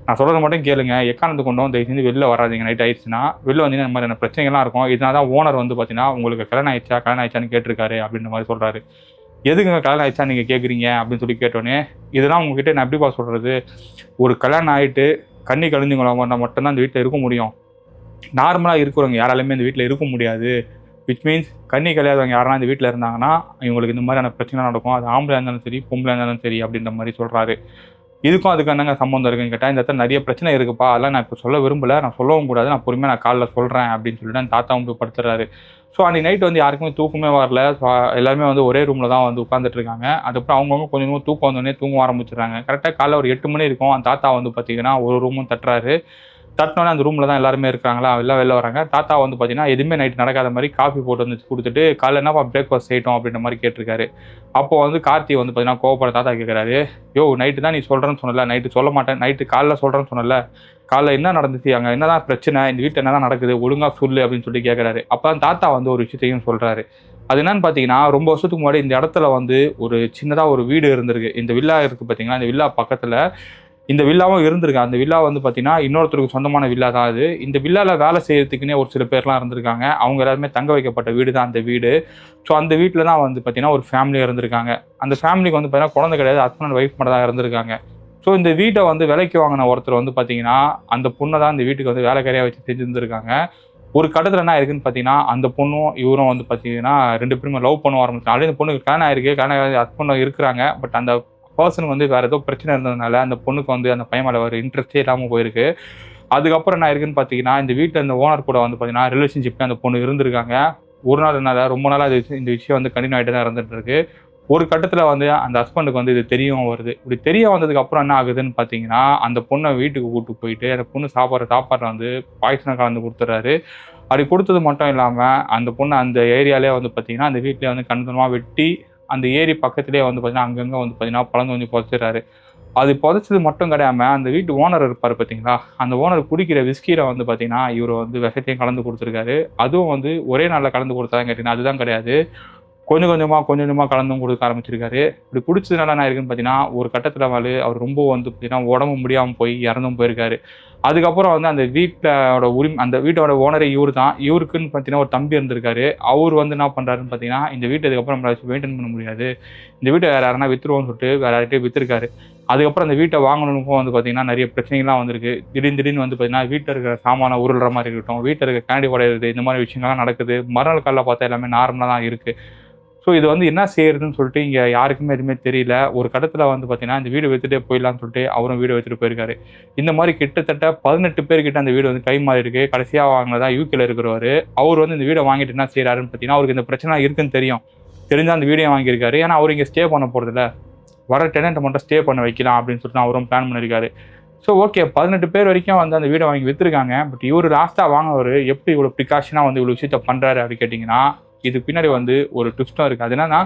நான் சொல்கிறது மட்டும் கேளுங்க, எக்கானத்து கொண்டோம் தயவு செஞ்சு வெளில வராதிங்க, நைட் ஆயிடுச்சுன்னா வெளில வந்தீங்கன்னா இந்த மாதிரியான பிரச்சனைகள்லாம் இருக்கும். இதனால தான் ஓனர் வந்து பார்த்தீங்கன்னா உங்களுக்கு கல்யாணம் ஆயிடுச்சான்னு கேட்டிருக்காரு அப்படின்ற மாதிரி சொல்கிறாரு. எதுக்குங்க கல்யாணம் ஆயிடுச்சா நீங்கள் கேட்குறீங்க அப்படின்னு சொல்லி கேட்டோன்னே, இதெல்லாம் உங்ககிட்ட நான் எப்படிப்பா சொல்கிறது, ஒரு கல்யாணம் ஆகிட்டு கண்ணி கழிஞ்சுங்களா மட்டும்தான் இந்த வீட்டில் இருக்க முடியும். நார்மலாக இருக்கிறவங்க யாராலுமே இந்த வீட்டில் இருக்க முடியாது. விச் மீன்ஸ் கண்ணி கல்யாதவங்க யாரெல்லாம் இந்த வீட்டில் இருந்தாங்கன்னா இவங்களுக்கு இந்த மாதிரியான பிரச்சனை நடக்கும். அது ஆம்பளையாக இருந்தாலும் சரி, பொம்பளையாக இருந்தாலும் சரி அப்படின்ற மாதிரி சொல்கிறாரு. இதுக்கும் அதுக்கு என்னங்க சம்மந்தம் இருக்குன்னு கேட்டால், இந்த இடத்துல நிறைய பிரச்சனை இருக்குப்பா, அதெல்லாம் நான் இப்போ சொல்ல விரும்பலை, நான் சொல்லவும் கூடாது, நான் பொறுமையாக நான் காலைல சொல்கிறேன் அப்படின்னு சொல்லிட்டு அந்த தாத்தாவும் போய் படுத்துறாரு. ஸோ அன்றைக்கி நைட் வந்து யாருக்குமே தூக்கமே வரல. ஸோ எல்லாருமே வந்து ஒரே ரூமில் தான் வந்து உட்காந்துட்டு இருக்காங்க. அதுக்கப்புறம் அவங்கவுங்க கொஞ்சம் தூக்கம் வந்தோடனே தூங்க ஆரம்பிச்சிடுறாங்க. கரெக்டாக காலைல ஒரு 8 மணி இருக்கும். அந்த தாத்தா வந்து பார்த்தீங்கன்னா ஒரு ரூமும் தட்டுறாரு. தட்டினோடனே அந்த ரூமில் தான் எல்லாருமே இருக்காங்களா, எல்லாம் வெளில வராங்க. தாத்தா வந்து பார்த்தீங்கன்னா எதுவுமே நைட் நடக்காத மாதிரி காஃபி போட்டு வந்து கொடுத்துட்டு, காலைல என்னப்பா பிரேக்ஃபாஸ்ட் செய்யட்டும் அப்படின்ற மாதிரி கேட்டிருக்காரு. அப்போ வந்து கார்த்தி வந்து பார்த்தீங்கன்னா கோவப்பட தாத்தா கேட்குறாரு, யோ நைட்டு தான் நீ சொல்கிறேன்னு சொன்னல, நைட்டு சொல்ல மாட்டேன், நைட்டு காலைல சொல்கிறேன்னு சொன்னல, காலைல என்ன நடந்துச்சு, அங்கே என்ன தான் பிரச்சனை, இந்த வீட்டில் என்ன தான் நடக்குது, ஒழுங்காக சொல்லு அப்படின்னு சொல்லி கேட்குறாரு. அப்போ தான் தாத்தா வந்து ஒரு விஷயத்தையும் சொல்கிறாரு. அது என்னன்னு பார்த்தீங்கன்னா, ரொம்ப வருஷத்துக்கு முன்னாடி இந்த இடத்துல வந்து ஒரு சின்னதாக ஒரு வீடு இருந்திருக்கு. இந்த வில்லா இருக்குது பார்த்தீங்கன்னா, இந்த வில்லா பக்கத்தில் இந்த வில்லாவும் இருந்திருக்கு. அந்த வில்லா வந்து பார்த்தீங்கன்னா இன்னொருத்தருக்கு சொந்தமான வில்லா தான் அது. இந்த வில்லாவில் வேலை செய்யறதுக்குன்னே ஒரு சில பேர்லாம் இருந்திருக்காங்க. அவங்க எல்லாருமே தங்க வைக்கப்பட்ட வீடு தான் அந்த வீடு. ஸோ அந்த வீட்டில் தான் வந்து பார்த்தீங்கன்னா ஒரு ஃபேமிலியாக இருந்திருக்காங்க. அந்த ஃபேமிலிக்கு வந்து பார்த்தீங்கன்னா குழந்தை கிடையாது, ஹஸ்பண்ட் அண்ட் ஒய்ஃப் மட்டும் தான் இருந்திருக்காங்க. ஸோ இந்த வீட்டை வந்து விலைக்கு வாங்கின ஒருத்தர் வந்து பார்த்தீங்கன்னா அந்த பொண்ணை தான் இந்த வீட்டுக்கு வந்து வேலைக்காரியாக வச்சு செஞ்சுருந்துருக்காங்க. ஒரு கட்டத்தில் என்ன இருக்குன்னு பார்த்தீங்கன்னா, அந்த பொண்ணும் இவரும் வந்து பார்த்தீங்கன்னா 2 பேருமே லவ் பண்ண ஆரம்பிச்சாங்க. ஆல்ரெடி இந்த பொண்ணுக்கு கல்யாணம் ஆயிருக்கு, கல்யாணம் ஹஸ்பண்ட் இருக்கிறாங்க. பட் அந்த பர்சன் வந்து வேறு ஏதோ பிரச்சனை இருந்ததுனால அந்த பொண்ணுக்கு வந்து அந்த பையன் மேலே ஒரு இன்ட்ரெஸ்டே இல்லாமல் போயிருக்கு. அதுக்கப்புறம் என்ன இருக்குன்னு பார்த்தீங்கன்னா, இந்த வீட்டில் இந்த ஓனர் கூட வந்து பார்த்தீங்கன்னா ரிலேஷன்ஷிப்பில் அந்த பொண்ணு இருந்திருக்காங்க. ஒரு நாள் என்னால் ரொம்ப நாளாக இந்த விஷயம் வந்து கண்டினியூ ஆகிட்டு தான் இருந்துகிட்டு இருக்கு. ஒரு கட்டத்தில் வந்து அந்த ஹஸ்பண்டுக்கு வந்து இது தெரிய வருது. இப்படி தெரிய வந்ததுக்கப்புறம் என்ன ஆகுதுன்னு பார்த்தீங்கன்னா, அந்த பொண்ணை வீட்டுக்கு கூப்பிட்டு போயிட்டு அந்த பொண்ணு சாப்பாட்டில் வந்து பாய்சனை கலந்து கொடுத்துட்றாரு. அப்படி கொடுத்தது மட்டும் இல்லாமல் அந்த பொண்ணை அந்த ஏரியாலே வந்து பார்த்தீங்கன்னா அந்த வீட்டிலே வந்து கண்ணுத்தனமாக வெட்டி அந்த ஏரி பக்கத்துலேயே வந்து பார்த்தீங்கன்னா அங்கங்கே வந்து பார்த்தீங்கன்னா பழந்து வந்து புதைச்சிடுறாரு. அது புதைச்சது மட்டும் கிடையாமல் அந்த வீட்டு ஓனர் இருப்பார் பார்த்தீங்களா, அந்த ஓனர் குடிக்கிற விஸ்கியில் வந்து பார்த்தீங்கன்னா இவர் வந்து விஷத்தையும் கலந்து கொடுத்துருக்காரு. அதுவும் வந்து ஒரே நாளில் கலந்து கொடுத்தாதான் கேட்டிங்கன்னா அதுதான் கிடையாது. கொஞ்சம் கொஞ்சமாக கலந்தும் கொடுக்க ஆரம்பிச்சிருக்காரு. இப்படி குடிச்சதுனால என்ன இருக்குன்னு பார்த்தீங்கன்னா, ஒரு கட்டத்தில் அவர் ரொம்ப வந்து பார்த்தீங்கன்னா உடம்பு முடியாமல் போய் இறந்தும் போயிருக்காரு. அதுக்கப்புறம் வந்து அந்த அந்த வீட்டோட ஓனரே இவரு தான். இவருக்குன்னு பார்த்தீங்கன்னா ஒரு தம்பி இருந்திருக்காரு. அவர் வந்து என்ன பண்ணுறாருன்னு பார்த்தீங்கன்னா, இந்த வீட்டை இதுக்கப்புறம் நம்மளால வச்சு மெயின்டைன் பண்ண முடியாது, இந்த வீட்டை வேறு யாருன்னா விற்றுருவோம்னு சொல்லிட்டு வேறு யார்கிட்டயும் விற்றுருக்காரு. அதுக்கப்புறம் அந்த வீட்டை வாங்கணுக்கும் வந்து பார்த்தீங்கன்னா நிறைய பிரச்சனைகள்லாம் வந்திருக்கு. திடீர்னு வந்து பார்த்தீங்கன்னா வீட்டில் இருக்கிற சாமானை உருள்ற மாதிரி இருக்கட்டும், வீட்டில் இருக்க கண்ணாடி உடையிறது, இந்த மாதிரி விஷயங்கள்லாம் நடக்குது. மறுநாள் காலைல பார்த்தா எல்லாமே நார்மலாக தான் இருக்குது. ஸோ இது வந்து என்ன செய்யறதுன்னு சொல்லிட்டு இங்கே யாருக்குமே எதுவுமே தெரியல. ஒரு கட்டத்தில் வந்து பார்த்தீங்கன்னா இந்த வீடு விற்றுட்டே போயிடலான்னு சொல்லிட்டு அவரும் வீடு விற்றுட்டு போயிருக்காரு. இந்த மாதிரி கிட்டத்தட்ட 18 பேர்கிட்ட அந்த வீடு வந்து கை மாறி இருக்கு. கடைசியாக வாங்கினதா யூகேல இருக்கிறவர். அவர் வந்து இந்த வீடை வாங்கிட்டு என்ன செய்யறாருன்னு பார்த்தீங்கன்னா, அவருக்கு இந்த பிரச்சனை இருக்குன்னு தெரிஞ்சால் அந்த வீடியோ வாங்கியிருக்காரு. ஏன்னா அவர் இங்கே ஸ்டே பண்ண போகிறதில்ல, வர டெனண்ட்டை மட்டும் ஸ்டே பண்ண வைக்கலாம் அப்படின்னு சொல்லிட்டு அவரும் பிளான் பண்ணியிருக்காரு. ஸோ ஓகே, 18 பேர் வரைக்கும் வந்து அந்த வீடை வாங்கி விற்றுருக்காங்க. பட் இவர் லாஸ்ட்டாக வாங்கினவர் எப்படி இவ்வளோ ப்ரிகாஷனாக வந்து இவ்வளோ விஷயத்த பண்ணுறாரு அப்படின்னு கேட்டிங்கன்னா, இது பின்னாடி வந்து ஒரு ட்விஸ்ட்டும் இருக்குது. அது என்னன்னா,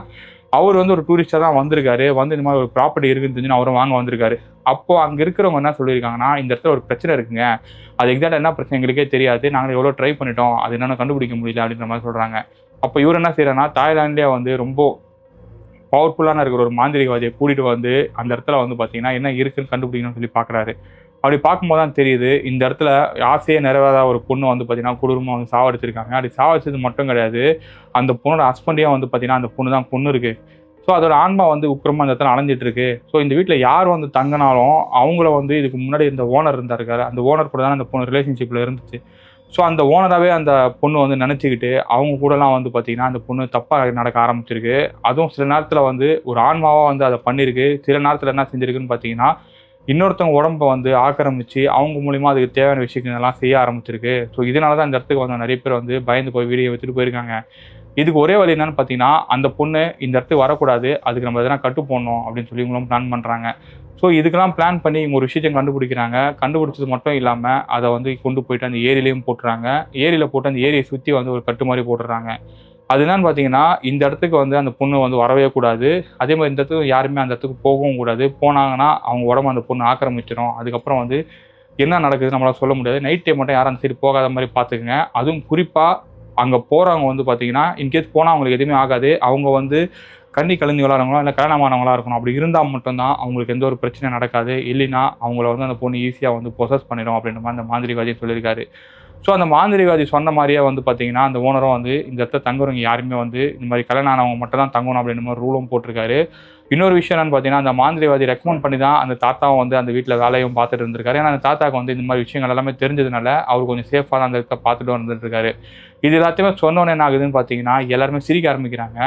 அவர் வந்து ஒரு டூரிஸ்டாக தான் வந்திருக்காரு. வந்து இந்த மாதிரி ஒரு ப்ராப்பர்ட்டி இருக்குன்னு தெரிஞ்சு அவரும் வாங்க வந்திருக்காரு. அப்போது அங்கே இருக்கிறவங்க என்ன சொல்லியிருக்காங்கன்னா, இந்த இடத்துல ஒரு பிரச்சனை இருக்குங்க, அது எக்ஸாக்டாக என்ன பிரச்சனை எங்களுக்கே தெரியாது, நாங்கள் எவ்வளோ ட்ரை பண்ணிட்டோம், அது என்னென்ன கண்டுபிடிக்க முடியல அப்படின்ற மாதிரி சொல்கிறாங்க. அப்போ இவர் என்ன செய்யறாருன்னா, தாய்லாண்ட்லேயே வந்து ரொம்ப பவர்ஃபுல்லான இருக்கிற ஒரு மாந்திரிகவாதியை கூட்டிகிட்டு வந்து அந்த இடத்துல வந்து பார்த்தீங்கன்னா என்ன இருக்குன்னு கண்டுபிடிக்கணும்னு சொல்லி பார்க்குறாரு. அப்படி பார்க்கும்போது தான் தெரியுது, இந்த இடத்துல ஆசையே நிறைவேறாத ஒரு பொண்ணு வந்து பார்த்தீங்கன்னா குடும்பம் வந்து சாவடிச்சிருக்காங்க. அப்படி சாவடிச்சது மட்டும் கிடையாது, அந்த பொண்ணோட ஹஸ்பண்டையும் வந்து பார்த்தீங்கன்னா அந்த பொண்ணு தான் கொன்று இருக்கு. ஸோ அதோட ஆன்மா வந்து உக்கிரமாக அந்த இடத்துல அலைஞ்சிட்டு இருக்கு. ஸோ இந்த வீட்டில் யார் வந்து தங்கினாலும் அவங்கள வந்து இதுக்கு முன்னாடி இந்த ஓனர் இருந்தாருக்காரு, அந்த ஓனர் கூட தான் அந்த பொண்ணு ரிலேஷன்ஷிப்பில் இருந்துச்சு. ஸோ அந்த ஓனராகவே அந்த பொண்ணு வந்து நினச்சிக்கிட்டு அவங்க கூடலாம் வந்து பார்த்திங்கன்னா அந்த பொண்ணு தப்பாக நடக்க ஆரம்பிச்சிருக்கு. அதுவும் சில நேரத்தில் வந்து ஒரு ஆன்மாவாக வந்து அதை பண்ணியிருக்கு. சில நேரத்தில் என்ன செஞ்சுருக்குன்னு பார்த்தீங்கன்னா, இன்னொருத்தவங்க உடம்பை வந்து ஆக்கிரமிச்சு அவங்க மூலிமா அதுக்கு தேவையான விஷயங்கள்லாம் செய்ய ஆரம்பிச்சிருக்கு. ஸோ இதனால தான் இந்த இடத்துக்கு வந்து நிறைய பேர் வந்து பயந்து போய் வீடியோ எடுத்துகிட்டு போயிருக்காங்க. இதுக்கு ஒரே வழி என்னன்னு பார்த்தீங்கன்னா, அந்த பொண்ணு இந்த இடத்துக்கு வரக்கூடாது, அதுக்கு நம்ம எதனா கட்டு போடணும் அப்படின்னு சொல்லி இவங்களும் பிளான் பண்ணுறாங்க. ஸோ இதுக்கெல்லாம் பிளான் பண்ணி இவங்க ஒரு விஷயத்தையும் கண்டுபிடிக்கிறாங்க. கண்டுபிடிச்சது மட்டும் இல்லாமல் அதை வந்து கொண்டு போயிட்டு அந்த ஏரியிலையும் போட்டுறாங்க. ஏரியில் போட்டு அந்த ஏரியை சுற்றி வந்து ஒரு கட்டு மாதிரி போட்டுடுறாங்க. அது என்னன்னு பார்த்தீங்கன்னா, இந்த இடத்துக்கு வந்து அந்த பொண்ணு வந்து வரவே கூடாது. அதே மாதிரி இந்த இடத்துக்கு யாருமே அந்த இடத்துக்கு போகவும் கூடாது. போனாங்கன்னா அவங்க உடம்பு அந்த பொண்ணு ஆக்கிரமிச்சிடும். அதுக்கப்புறம் வந்து என்ன நடக்குது நம்மளால் சொல்ல முடியாது. நைட் டைம் மட்டும் யாரும் அந்த சைடு போகாத மாதிரி பார்த்துக்குங்க. அதுவும் குறிப்பாக அங்கே போகிறவங்க வந்து பார்த்தீங்கன்னா, இன்கேஸ் போனால் அவங்களுக்கு எதுவுமே ஆகாது. அவங்க வந்து கண்ணி கலந்து விளாட்றவங்களோ இல்லை கல்யாணமானவங்களா இருக்கணும். அப்படி இருந்தால் மட்டும்தான் அவங்களுக்கு எந்த ஒரு பிரச்சனையும் நடக்காது. இல்லைன்னா அவங்கள வந்து அந்த பொண்ணு ஈஸியாக வந்து பொசஸ் பண்ணிடும் அப்படின்ற மாதிரி அந்த மாந்திரிகவாதி சொல்லியிருக்காரு. ஸோ அந்த மாந்திரிகவாதி சொன்ன மாதிரியே வந்து பார்த்தீங்கன்னா அந்த ஓனரும் வந்து இந்த இடத்துல தங்குறவங்க யாருமே வந்து இந்த மாதிரி கல்யாணம் ஆனவங்க மட்டும் தான் தங்கணும் அப்படின்ற மாதிரி ரூலும் போட்டிருக்காரு. இன்னொரு விஷயம் என்னன்னு பார்த்தீங்கன்னா அந்த மாந்திரிகவாதி ரெக்கமெண்ட் பண்ணி தான் அந்த தாத்தாவும் வந்து அந்த வீட்டில் வேலையும் பார்த்துட்டு இருந்திருக்காரு. ஏன்னா அந்த தாத்தாவுக்கு வந்து இந்த மாதிரி விஷயங்கள் எல்லாமே தெரிஞ்சதுனால அவர் கொஞ்சம் சேஃபாக தான் அந்த இடத்த பார்த்துட்டு வந்துட்டு இருக்காரு. இது எல்லாத்தையுமே சொன்னோன்னே என்ன ஆகுதுன்னு பார்த்தீங்கன்னா எல்லாருமே சிரிக்க ஆரம்பிக்கிறாங்க.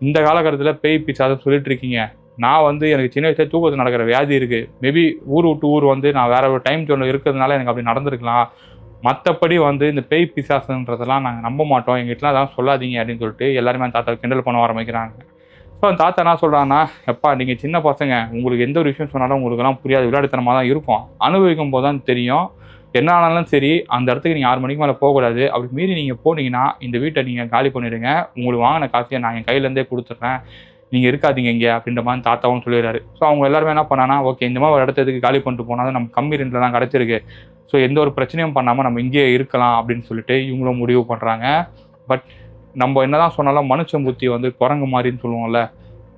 இந்த காலகட்டத்தில் பேய் பிசாசுன்னு சொல்லிட்டு இருக்கீங்க. நான் வந்து எனக்கு சின்ன வயசுல தூக்கத்தில் நடக்கிற வியாதி இருக்குது. மேபி ஊர் விட்டு ஊர் வந்து நான் வேற ஒரு டைம் ஜோனில் இருக்கிறதுனால எனக்கு அப்படி நடந்திருக்கலாம். மற்றபடி வந்து இந்த பேய் பிசாசுன்றதெல்லாம் நாங்கள் நம்ப மாட்டோம். எங்கள் வீட்டில் அதான் சொல்லாதீங்க அப்படின்னு சொல்லிட்டு எல்லாருமே அந்த தாத்தாவை கிண்டல் பண்ண ஆரம்பிக்கிறாங்க. ஸோ அந்த தாத்தா என்ன சொல்கிறாங்கன்னா, எப்பா நீங்கள் சின்ன பசங்க, உங்களுக்கு எந்த ஒரு விஷயம் சொன்னாலும் உங்களுக்குலாம் புரியாது, விளையாட்டுத்தனமாக தான் இருக்கும். அனுபவிக்கும் போது தான் தெரியும். என்ன ஆனாலும் சரி அந்த இடத்துக்கு நீங்கள் 6 மணிக்கு மேலே போகக்கூடாது. அப்படி மீறி நீங்கள் போனீங்கன்னா இந்த வீட்டை நீங்கள் காலி பண்ணிவிடுங்க. உங்களுக்கு வாங்கின காசையை நான் என் கையிலேருந்தே கொடுத்துட்றேன். நீங்கள் இருக்காதீங்க இங்கே அப்படின்ற மாதிரி தாத்தாவும் சொல்லிடுறாரு. ஸோ அவங்க எல்லாருமே என்ன பண்ணாங்கன்னா, ஓகே இந்த மாதிரி ஒரு இடத்துக்கு காலி பண்ணிட்டு போனால் தான் நம்ம கம்மி ரெண்டில் தான் கிடச்சிருக்கு. ஸோ எந்த ஒரு பிரச்சனையும் பண்ணாமல் நம்ம இங்கேயே இருக்கலாம் அப்படின்னு சொல்லிட்டு இவங்களும் முடிவு பண்ணுறாங்க. பட் நம்ம என்ன தான் சொன்னாலும் மனுஷன் புத்தி வந்து குரங்கு மாதிரின்னு சொல்லுவோம்ல,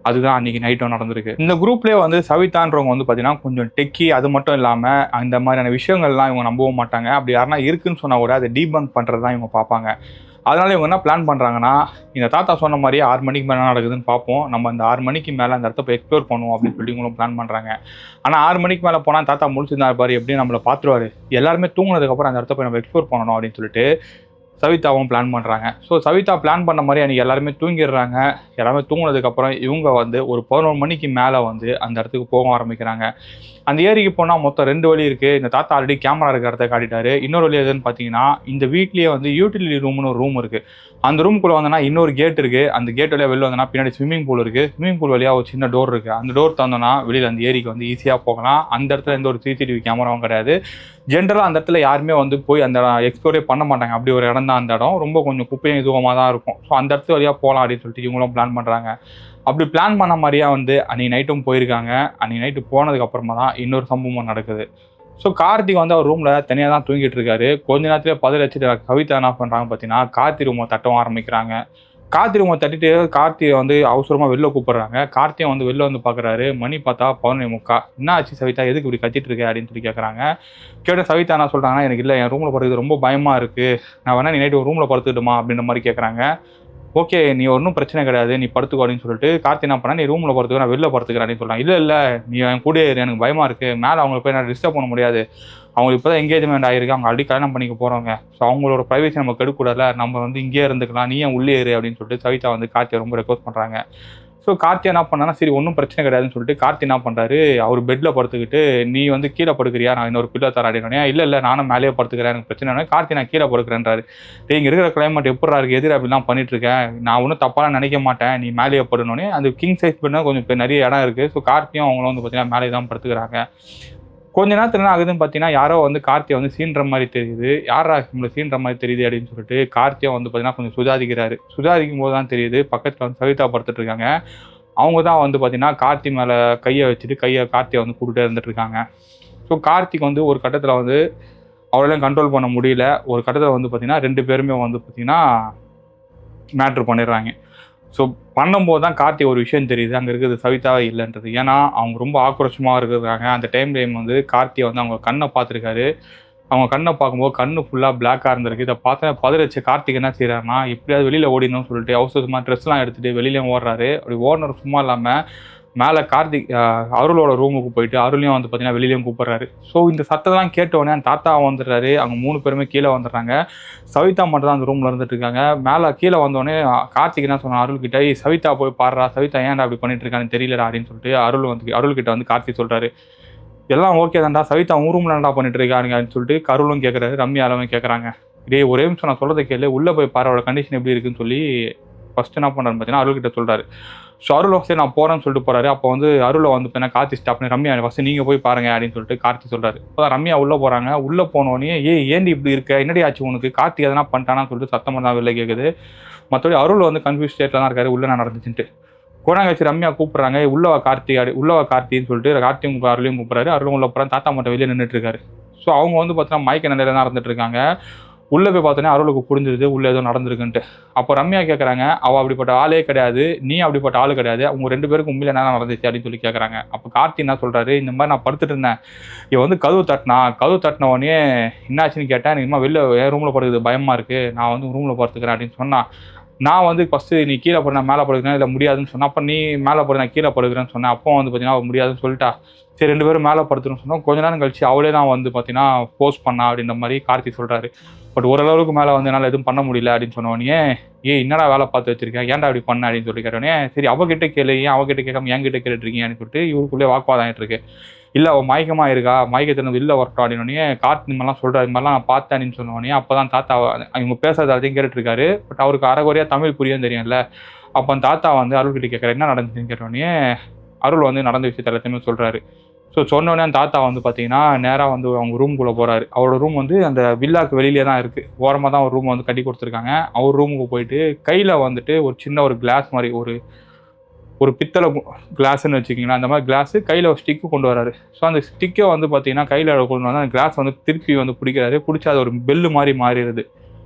அதுதான் அன்றைக்கி நைட்டும் நடந்திருக்கு. இந்த குரூப்லேயே வந்து சவிதான்றவங்க வந்து பார்த்தீங்கன்னா கொஞ்சம் டெக்கி. அது மட்டும் இல்லாமல் அந்த மாதிரியான விஷயங்கள்லாம் இவங்க நம்பவும் மாட்டாங்க. அப்படி யாருன்னா இருக்குன்னு சொன்னால் கூட அதை டீபங்க் பண்ணுறது தான் இவங்க பார்ப்பாங்க. அதனால இவங்க என்ன பிளான் பண்ணுறாங்கன்னா, இந்த தாத்தா சொன்ன மாதிரியே 6 மணிக்கு மேலே நடக்குதுன்னு பார்ப்போம். நம்ம அந்த 6 மணிக்கு மேலே அந்த இடத்த போய் எக்ஸ்ப்ளோர் பண்ணுவோம் அப்படின்னு சொல்லி இவங்களும் பிளான் பண்ணுறாங்க. ஆனால் 6 மணிக்கு மேலே போனால் தாத்தா முழிச்சிருந்தா இருப்பார், எப்படியும் நம்மளை பார்த்துருவாரு. எல்லாருமே தூங்கினதுக்கப்புறம் அந்த இடத்த போய் நம்ம எக்ஸ்ப்ளோர் பண்ணணும் அப்படின்னு சொல்லிட்டு சவிதாவும் பிளான் பண்ணுறாங்க. ஸோ சவிதா பிளான் பண்ண மாதிரி அன்றைக்கி எல்லாருமே தூங்கிடுறாங்க. எல்லாருமே தூங்கினதுக்கப்புறம் இவங்க வந்து ஒரு 11 மணிக்கு மேலே வந்து அந்த இடத்துக்கு போக ஆரம்பிக்கிறாங்க. அந்த ஏரிக்கு போனால் மொத்தம் 2 வழி இருக்குது. இந்த தாத்தா ஆல்ரெடி கேமரா இருக்கிற இடத்த காட்டிட்டாரு. இன்னொரு வழி எதுன்னு பார்த்தீங்கன்னா, இந்த வீட்லேயே வந்து யூட்டிலிட்டி ரூம்னு ஒரு ரூம் இருக்குது. அந்த ரூம்குள்ளே வந்தோன்னா இன்னொரு கேட் இருக்குது. அந்த கேட் வழியாக வெளில வந்தோன்னா பின்னாடி ஸ்விம்மிங் பூல் இருக்குது. ஸ்விம்மிங் பூல் வழியாக ஒரு சின்ன டோர் இருக்குது. அந்த டோர் தந்தோன்னா வெளியில் அந்த ஏரிக்கு வந்து ஈஸியாக போகலாம். அந்த இடத்துல எந்த ஒரு CCTV கேமராவும் கிடையாது. ஜென்ரலாக அந்த இடத்துல யாருமே வந்து போய் அந்த எக்ஸ்ப்ளோரே பண்ண மாட்டாங்க. அப்படி ஒரு இடம் தான் அந்த இடம். ரொம்ப கொஞ்சம் குப்பையும் இதுவமாக தான் இருக்கும். ஸோ அந்த இடத்து வழியாக போகலாம் அப்படின்னு சொல்லிட்டு இவங்களும் பிளான் பண்ணுறாங்க. அப்படி பிளான் பண்ண மாதிரியா வந்து அன்றைக்கி நைட்டும் போயிருக்காங்க. அன்றைக்கி நைட்டு போனதுக்கப்புறமா தான் இன்னொரு சம்பவம் நடக்குது. ஸோ கார்த்திக் வந்து அவர் ரூமில் தனியாக தான் தூங்கிட்டு இருக்காரு. கொஞ்ச நேரத்தில் பதில் வச்சுட்டு கவிதா என்ன பண்ணுறாங்க பார்த்தீங்கன்னா, கார்த்தி ரூமை தட்டவும் ஆரம்பிக்கிறாங்க. கார்த்தி ரூமை தட்டிட்டு கார்த்தியை வந்து அவசரமாக வெளில கூப்பிட்றாங்க. கார்த்தியை வந்து வெளில வந்து பார்க்குறாரு. மணி பார்த்தா 11:45. என்ன ஆச்சு சவிதா, எதுக்கு இப்படி கத்திட்டு இருக்க அப்படின்னு சொல்லி கேட்குறாங்க. கேட்ட சவிதா என்ன சொல்கிறாங்கன்னா, எனக்கு இல்லை, என் ரூமில் படுக்கிறது ரொம்ப பயமாக இருக்குது, நான் வேணா நீ நைட்டு ஒரு ரூமில் படுத்துக்கிட்டுமா அப்படின்ற மாதிரி கேட்குறாங்க. ஓகே நீ ஒன்றும் பிரச்சனை கிடையாது, நீ படுத்துக்கோ அப்படின்னு சொல்லிட்டு கார்த்தி என்ன பண்ணா, நீ ரூமில் படுத்துக்கோ, நான் வெளில படுத்துக்கிறேன் அப்படின்னு சொல்கிறாங்க. இல்லை நீ என் கூட எனக்கு பயமாக இருக்குது, மேலே அவங்களை போய் நான் டிஸ்டர்ப் பண்ண முடியாது, அவங்களுக்கு இப்போ தான் எங்கேஜ்மெண்ட் ஆகிருக்கு, அவங்க ஆல்ரெடி கல்யாணம் பண்ணிக்க போகிறவங்க, ஸோ அவங்களோட ப்ரைவேசி நம்ம கெடுக்கூடாதுல, நம்ம வந்து இங்கேயே இருந்துக்கலாம், நீ ஏன் உள்ளே இரு அப்படின்னு சொல்லிட்டு சவிதா வந்து கார்த்தியை ரொம்ப ரெக்வஸ்ட் பண்ணுறாங்க. ஸோ கார்த்தி என்ன பண்ணானா, சரி ஒன்றும் பிரச்சனை கிடையாதுன்னு சொல்லிட்டு கார்த்தி என்ன பண்ணுறாரு, அவர் பெட்டில் படுத்துக்கிட்டு நீ வந்து கீழே படுக்கிறியா, நான் இன்னொரு பில்லோ தரேன் அப்படின்னா, இல்லை நானும் மேலேயே படுத்துக்கிறேன், எனக்கு பிரச்சனை. கார்த்தி நான் கீழே படுக்கிறேன்றாரு. இங்கே இருக்கிற கிளைமேட் எப்படா இருக்குது, எதிர அப்படிலாம் பண்ணிட்டு இருக்கேன், நான் ஒன்றும் தப்பாலாம் நினைக்க மாட்டேன், நீ மேலேயே படுனோடனே அந்த கிங் சைஸ் பெட்னா கொஞ்சம் நிறைய இடம் இருக்குது. ஸோ கார்த்தியும் அவங்களும் வந்து பார்த்தீங்கன்னா மேலே தான் படுத்துக்கிறாங்க. கொஞ்ச நேரத்தில் என்ன ஆகுதுன்னு பார்த்தீங்கன்னா, யாரோ வந்து கார்த்தியை வந்து சீன்ற மாதிரி தெரியுது. யாரா நம்மளை சீன்ற மாதிரி தெரியுது அப்படின்னு சொல்லிட்டு கார்த்தியை வந்து பார்த்தீங்கன்னா கொஞ்சம் சுதாரிக்கும் போது தான் தெரியுது பக்கத்தில் வந்து சவிதா படுத்துட்டு இருக்காங்க. அவங்க தான் வந்து பார்த்தீங்கன்னா கார்த்தி மேலே கையை வச்சுட்டு கார்த்தியை வந்து கூப்பிட்டே இருந்துட்டு இருக்காங்க. ஸோ கார்த்திக் வந்து ஒரு கட்டத்தில் வந்து அவரெல்லாம் கண்ட்ரோல் பண்ண முடியல. ஒரு கட்டத்தில் வந்து பார்த்தீங்கன்னா 2 பேருமே வந்து பார்த்தீங்கன்னா மேட்ரு பண்ணிடுறாங்க. ஸோ பண்ணும்போது தான் கார்த்தி ஒரு விஷயம் தெரியுது, அங்கே இருக்கிறது சவிதாவே இல்லைன்றது. ஏன்னா அவங்க ரொம்ப ஆக்ரோஷமாக இருக்கிறாங்க. அந்த டைம் வந்து கார்த்தியை வந்து அவங்க கண்ணை பார்த்துருக்காரு. அவங்க கண்ணை பார்க்கும்போது கண்ணு ஃபுல்லாக பிளாக்காக இருந்திருக்கு. இதை பார்த்தா பதிலச்ச கார்த்திக் என்ன செய்கிறாருன்னா, எப்படியாவது வெளியில் ஓடிடணும்னு சொல்லிட்டு அவசரமாக ட்ரெஸ்லாம் எடுத்துகிட்டு வெளியிலையும் ஓடுறாரு. அப்படி ஓடுறது சும்மா இல்லாமல் மேலே கார்த்திக் அருளோட ரூமுக்கு போயிட்டு அருளையும் வந்து பார்த்தீங்கன்னா வெளியிலையும் கூப்பிட்றாரு. ஸோ இந்த சத்தம்லாம் கேட்டவுடனே அந்த தாத்தா வந்துடுறாரு. அவங்க 3 பேருமே கீழே வந்துடுறாங்க. சவிதா மட்டும் தான் அந்த ரூமில் இருந்துட்டு இருக்காங்க. மேலே கீழே வந்தோடனே கார்த்திக் என்ன சொன்னான் அருள்கிட்ட, சவிதா போய் பாடுறா, சவிதா ஏன்டா அப்படி பண்ணிட்டு இருக்கான்னு தெரியலடா அப்படின்னு சொல்லிட்டு அருள்கிட்ட வந்து கார்த்திக் சொல்கிறாரு. எல்லாம் ஓகே தான்டா, சவிதா உன் ரூமில் என்னடா பண்ணிட்டு இருக்காங்க அப்படின்னு சொல்லிட்டு அருளும் கேட்குறாரு, ரம்யாவும் கேட்குறாங்க. ஒரே நிமிஷம் நான் சொல்கிறத கேளு, உள்ளே போய் பாரு அவரோட கண்டிஷன் எப்படி இருக்குன்னு சொல்லி ஃபஸ்ட்டு என்ன பண்ணுறாருன்னு பார்த்தீங்கன்னா அருள்கிட்ட சொல்கிறாரு. ஸோ அருளும் சரி நான் போகிறேன்னு சொல்லிட்டு போகிறாரு. அப்போ வந்து அருளை வந்து பார்த்தீங்கன்னா கார்த்தி ஸ்டாப் பண்ணி, ரம்யா ஃபஸ்ட்டு நீங்கள் போய் பாருங்கள் அப்படின்னு சொல்லிட்டு கார்த்தி சொல்கிறாரு. இப்போ ரம்யா உள்ளே போகிறாங்க. உள்ளே போனோடனே ஏன்டி இப்படி இருக்க, என்னடி ஆச்சு உனக்கு, கார்த்தி எதனா பண்ணிட்டானான்னு சொல்லிட்டு சத்தமாக தான் வெளில கேட்குது. மற்றபடி அருள் வந்து கன்ஃபியூஸ் ஸ்டேட்டில் தான் இருக்காரு, உள்ளே நான் நடந்துச்சுன்ட்டு. கோடாங்க வச்சு ரம்யா கூப்பிட்றாங்க, உள்ளவா கார்த்தின்னு சொல்லிட்டு கார்த்தியும் அருளையும் கூப்பிட்றாரு. அருளும் உள்ள போகிறாங்க. தாத்தா மட்டும் வெளியே நின்றுட்டு இருக்காரு. ஸோ அவங்க வந்து பார்த்தீங்கன்னா மயக்க நிலையில தான் இருந்துட்டு இருக்காங்க. உள்ளே போய் பார்த்தோன்னே அருளுக்கு புரிஞ்சிருது உள்ளே ஏதோ நடந்திருக்குன்ட்டு. அப்போ ரம்யா கேட்குறாங்க, அவள் அப்படிப்பட்ட ஆளே கிடையாது, நீ அப்படிப்பட்ட ஆள் கிடையாது, அவங்க 2 பேருக்கும் உண்மையில என்ன நடந்துச்சு அப்படின்னு சொல்லி கேட்குறாங்க. அப்போ கார்த்தி என்ன சொல்கிறாரு, இந்த மாதிரி நான் படுத்துட்டு இருந்தேன், இவன் வந்து கதவு தட்டின உடனே என்னாச்சுன்னு கேட்டேன், எனக்கு இன்னும் வெளில என் ரூமில் படுக்குது பயமாக இருக்குது, நான் வந்து ரூமில் படுத்துக்கிறேன் அப்படின்னு சொன்னான். நான் வந்து ஃபஸ்ட்டு நீ கீழே படு, நான் மேலே படுக்கிறேன், இல்லை முடியாதுன்னு சொன்னேன். அப்போ நீ மேலே படு, நான் கீழே படுக்கிறேன்னு சொன்னேன். அப்போ வந்து பார்த்தீங்கன்னா அவள் முடியாதுன்னு சொல்லிட்டா. சரி 2 பேரும் மேலே படுத்துன்னு சொன்னோம். கொஞ்ச நேரம் கழிச்சு அவளே தான் வந்து பார்த்தீங்கன்னா போஸ்ட் பண்ணா அப்படின்ற மாதிரி கார்த்தி சொல்கிறாரு. பட் ஓரளவுக்கு மேலே வந்து என்னால் எதுவும் பண்ண முடியல அப்படின்னு சொன்னோடனே, என்னடா வேலை பார்த்து வச்சிருக்கேன், ஏன்டா அப்படி பண்ண அப்படின்னு சொல்லி கேட்டோடனே, சரி அவகிட்ட கேளு, ஏன் அவகிட்ட கேட்காம என்கிட்ட கேட்டுருக்கீங்க அப்படின்னு சொல்லிட்டு இவருக்குள்ளே வாக்குவாதம் ஆகிட்டு இருக்கு. இல்லை அவள் மயக்கமாக இருக்கா, மயக்கத்திலிருந்து வெளில வரட்டும் அப்படின்னோடனே கார்த்தி இந்த மாதிரிலாம் சொல்கிறார், இது மாதிரிலாம் நான் பார்த்தேன் அப்படின்னு சொன்னோடனே அப்போ தான் தாத்தா இவங்க பேசுறது எல்லாத்தையும் கேட்டுருக்காரு. பட் அவருக்கு அரைகுறையாக தமிழ் புரியும் தெரியும்ல. அப்போ அந்த தாத்தா வந்து அருள்கிட்ட கேட்குற என்ன நடந்துச்சுன்னு கேட்டோடனே அருள் வந்து நடந்த விஷயத்த எல்லாத்தையுமே சொல்கிறாரு. ஸோ சொன்னோடனே அந்த தாத்தா வந்து பார்த்தீங்கன்னா நேராக வந்து அவங்க ரூமுக்குள்ளே போகிறாரு. அவரோட ரூம் வந்து அந்த வில்லாக்கு வெளியிலே தான் இருக்குது, ஓரமாக தான் ஒரு ரூம் வந்து கட்டி கொடுத்துருக்காங்க. அவர் ரூமுக்கு போயிட்டு கையில் வந்துட்டு ஒரு சின்ன ஒரு கிளாஸ் மாதிரி ஒரு பித்தளை கிளாஸ்ன்னு வச்சுக்கிங்களேன், அந்த மாதிரி கிளாஸு கையில் ஒரு ஸ்டிக்கு கொண்டு வராரு. ஸோ அந்த ஸ்டிக்கை வந்து பார்த்தீங்கன்னா கையில் கொண்டு வந்து அந்த கிளாஸ் வந்து திருப்பி வந்து பிடிக்கிறாரு. பிடிச்சி அது ஒரு பெல்லு மாதிரி மாறிடுது.